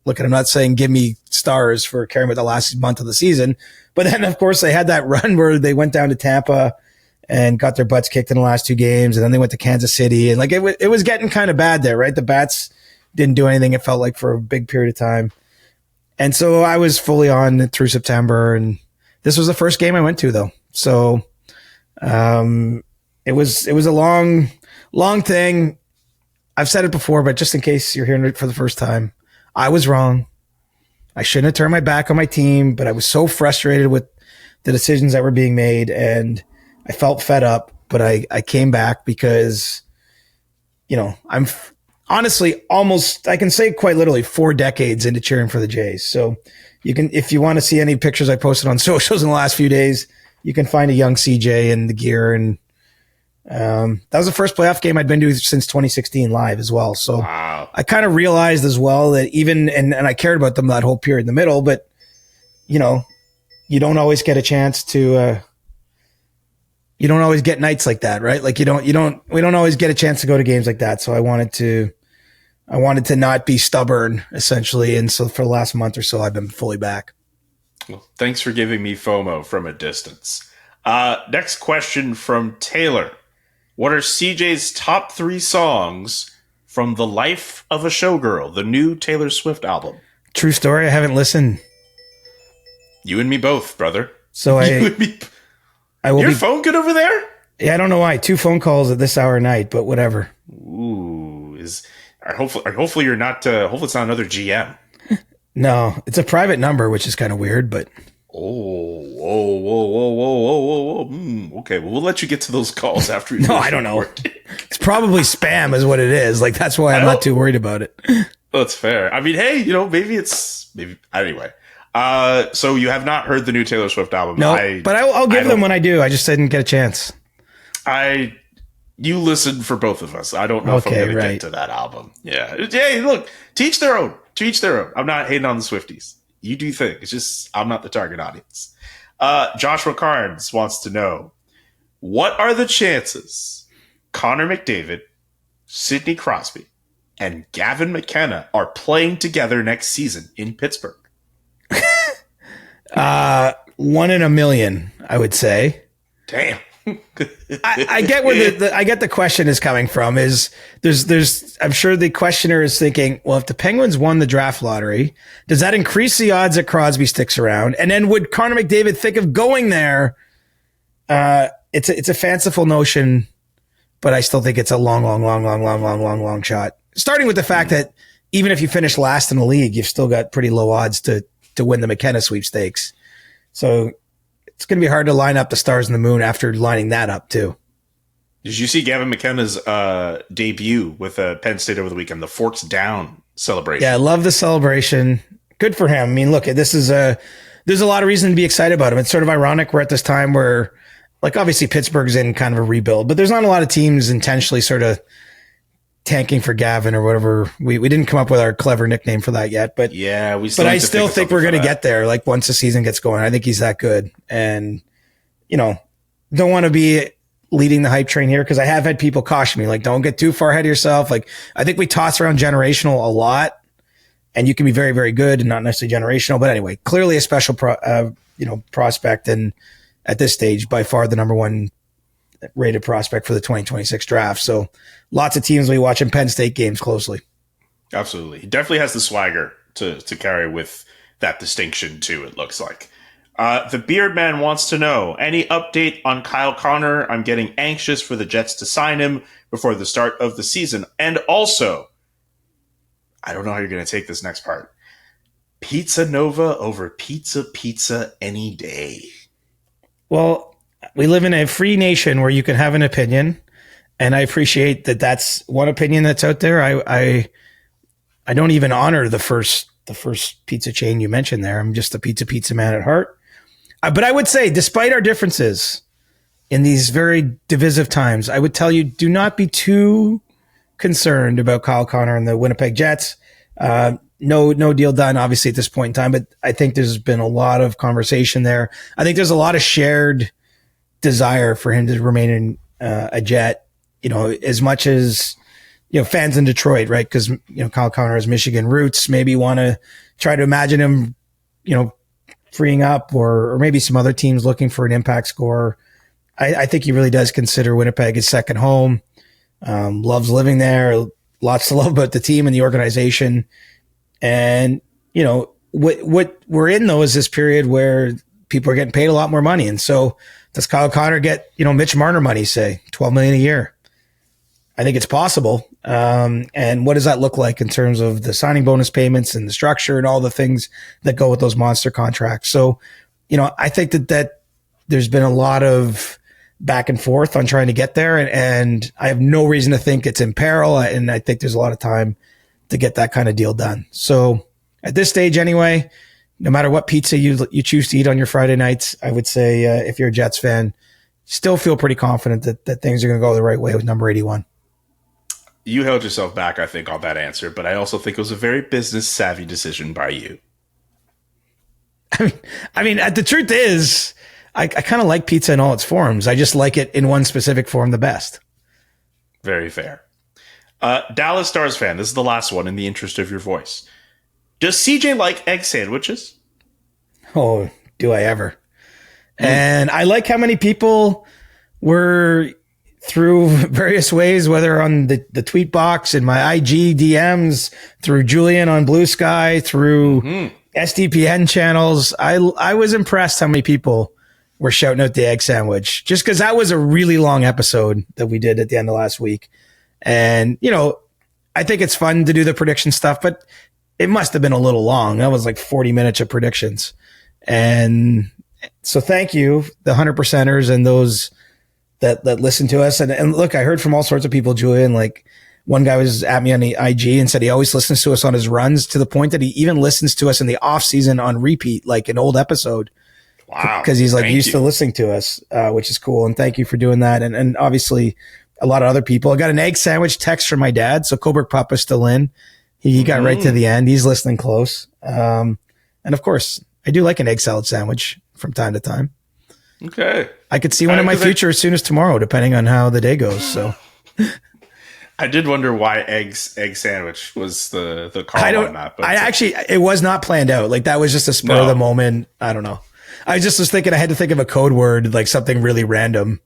look, I'm not saying give me stars for caring about the last month of the season. But then, of course, they had that run where they went down to Tampa and got their butts kicked in the last 2 games. And then they went to Kansas City. And like it was getting kind of bad there, right? The bats didn't do anything, it felt like, for a big period of time. And so I was fully on through September, and this was the first game I went to, though. So it was a long thing. I've said it before, but just in case you're hearing it for the first time, I was wrong. I shouldn't have turned my back on my team, but I was so frustrated with the decisions that were being made, and I felt fed up. But I came back because, you know, I'm honestly almost, I can say quite literally 4 decades into cheering for the Jays. So you can, if you want to see any pictures I posted on socials in the last few days, you can find a young CJ in the gear. And that was the first playoff game I'd been to since 2016 live as well. So wow. I kind of realized as well that even, and I cared about them that whole period in the middle, but you know, you don't always get a chance to, you don't always get nights like that, right? Like we don't always get a chance to go to games like that. So I wanted to not be stubborn, essentially. And so for the last month or so, I've been fully back. Well, thanks for giving me FOMO from a distance. Next question from Taylor. What are CJ's top 3 songs from The Life of a Showgirl, the new Taylor Swift album? True story. I haven't listened. You and me both, brother. So Your phone good over there? Yeah, I don't know why. 2 phone calls at this hour of night, but whatever. Ooh, hopefully you're not. Hopefully it's not another GM. No, it's a private number, which is kind of weird. But whoa. Okay, well, we'll let you get to those calls after. No, I don't know. It's probably spam, is what it is. Like that's why I'm not too worried about it. That's fair. I mean, hey, you know, maybe anyway. So you have not heard the new Taylor Swift album? No, but I'll give them when I do. I just didn't get a chance. You listen for both of us. I don't know if I'm going to get to that album. Yeah. Hey, look, teach their own. I'm not hating on the Swifties. You do think. It's just, I'm not the target audience. Joshua Carnes wants to know, what are the chances Connor McDavid, Sidney Crosby, and Gavin McKenna are playing together next season in Pittsburgh? 1 in a million, I would say. Damn. I get where I get the question is coming from. Is there's I'm sure the questioner is thinking, well, if the Penguins won the draft lottery, does that increase the odds that Crosby sticks around? And then would Connor McDavid think of going there it's a fanciful notion, but I still think it's a long shot. Starting with the fact that even if you finish last in the league, you've still got pretty low odds to win the McKenna sweepstakes. So it's going to be hard to line up the stars and the moon after lining that up too. Did you see Gavin McKenna's debut with Penn State over the weekend? The Forks Down celebration. Yeah, I love the celebration. Good for him. I mean, look, there's a lot of reason to be excited about him. It's sort of ironic we're at this time where, like, obviously Pittsburgh's in kind of a rebuild, but there's not a lot of teams intentionally sort of tanking for Gavin or whatever. We didn't come up with our clever nickname for that yet, but yeah, I still think we're going to get there. Like, once the season gets going, I think he's that good. And, don't want to be leading the hype train here, because I have had people caution me, like, don't get too far ahead of yourself. Like, I think we toss around generational a lot, and you can be very, very good and not necessarily generational. But anyway, clearly a special prospect, and at this stage, by far the number one rated prospect for the 2026 draft. So lots of teams will be watching Penn State games closely. Absolutely. He definitely has the swagger to carry with that distinction too, it looks like. The Beard Man wants to know, any update on Kyle Connor? I'm getting anxious for the Jets to sign him before the start of the season. And also, I don't know how you're going to take this next part. Pizza Nova over pizza any day. Well, we live in a free nation where you can have an opinion, and I appreciate that that's one opinion that's out there. I don't even honor the first pizza chain you mentioned there. I'm just a pizza man at heart. But I would say, despite our differences in these very divisive times, I would tell you, do not be too concerned about Kyle Connor and the Winnipeg Jets. No deal done, obviously, at this point in time, but I think there's been a lot of conversation there. I think there's a lot of shared desire for him to remain in a Jet, as much as, fans in Detroit, right? Because, Kyle Connor has Michigan roots, maybe want to try to imagine him, freeing up, or maybe some other teams looking for an impact scorer. I think he really does consider Winnipeg his second home, loves living there, lots to love about the team and the organization. And, what we're in, though, is this period where people are getting paid a lot more money. And so does Kyle Connor get, Mitch Marner money, say $12 million a year? I think it's possible. And what does that look like in terms of the signing bonus payments and the structure and all the things that go with those monster contracts? So, I think that there's been a lot of back and forth on trying to get there. And I have no reason to think it's in peril. And I think there's a lot of time to get that kind of deal done. So at this stage anyway, no matter what pizza you choose to eat on your Friday nights, I would say, if you're a Jets fan, still feel pretty confident that things are going to go the right way with number 81. You held yourself back, I think, on that answer, but I also think it was a very business savvy decision by you. I mean, the truth is, I kind of like pizza in all its forms. I just like it in one specific form the best. Very fair. Dallas Stars fan, this is the last one in the interest of your voice. Does CJ like egg sandwiches? Oh, do I ever. And I like how many people were, through various ways, whether on the tweet box, in my IG DMs, through Julian on Blue Sky, through SDPN channels. I was impressed how many people were shouting out the egg sandwich, just because that was a really long episode that we did at the end of last week. And, I think it's fun to do the prediction stuff, but it must have been a little long. That was like 40 minutes of predictions. And so thank you, the 100%ers and those that listen to us. And look, I heard from all sorts of people, Julian, like one guy was at me on the IG and said he always listens to us on his runs, to the point that he even listens to us in the off season on repeat, like an old episode. Wow. Because he's like used to listening to us, which is cool. And thank you for doing that. And obviously a lot of other people. I got an egg sandwich text from my dad. So Coburg Papa's still in. He got right to the end. He's listening close. And of course, I do like an egg salad sandwich from time to time. Okay. I could see one in my future as soon as tomorrow, depending on how the day goes. So I did wonder why egg sandwich was the call on that. But it was not planned out. Like, that was just a spur of the moment. I don't know. I just was thinking I had to think of a code word, like something really random.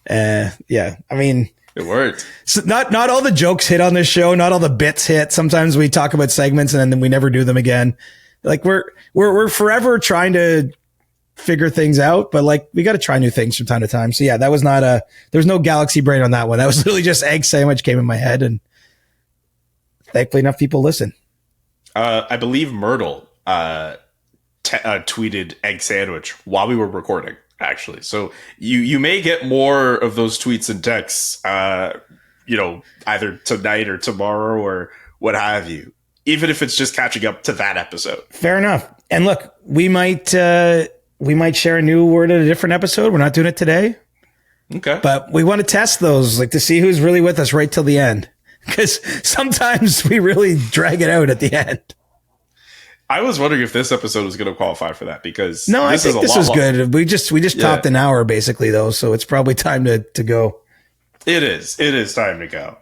Yeah. I mean, it worked. So not all the jokes hit on this show. Not all the bits hit. Sometimes we talk about segments and then we never do them again. Like, we're forever trying to figure things out, but like we got to try new things from time to time. So yeah, that was not there was no galaxy brain on that one. That was literally just egg sandwich came in my head, and thankfully enough people listen. I believe Myrtle tweeted egg sandwich while we were recording, actually. So you may get more of those tweets and texts, either tonight or tomorrow or what have you, even if it's just catching up to that episode. Fair enough. And look, we might share a new word at a different episode. We're not doing it today. Okay. But we want to test those, like to see who's really with us right till the end. Because sometimes we really drag it out at the end. I was wondering if this episode was going to qualify for that, because I think this was good. We just topped an hour basically though, so it's probably time to go. It is time to go.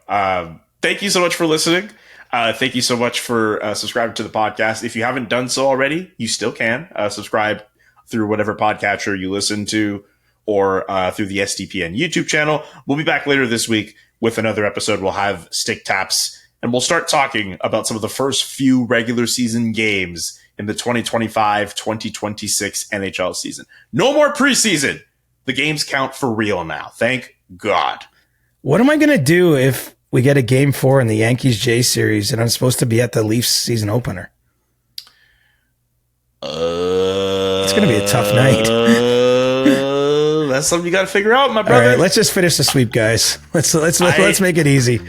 Thank you so much for listening. Thank you so much for subscribing to the podcast. If you haven't done so already, you still can subscribe through whatever podcatcher you listen to, or through the SDPN YouTube channel. We'll be back later this week with another episode. We'll have stick taps, and we'll start talking about some of the first few regular season games in the 2025-2026 NHL season. No more preseason. The games count for real now. Thank God. What am I going to do if we get a game 4 in the Yankees-Jays series and I'm supposed to be at the Leafs season opener? It's going to be a tough night. That's something you got to figure out, my brother. All right, let's just finish the sweep, guys. Let's make it easy.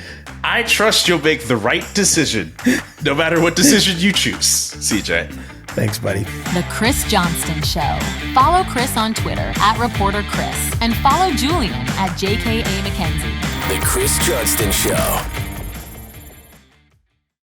I trust you'll make the right decision, no matter what decision you choose, CJ. Thanks, buddy. The Chris Johnston Show. Follow Chris on Twitter @ReporterChris and follow Julian @JKA McKenzie. The Chris Johnston Show.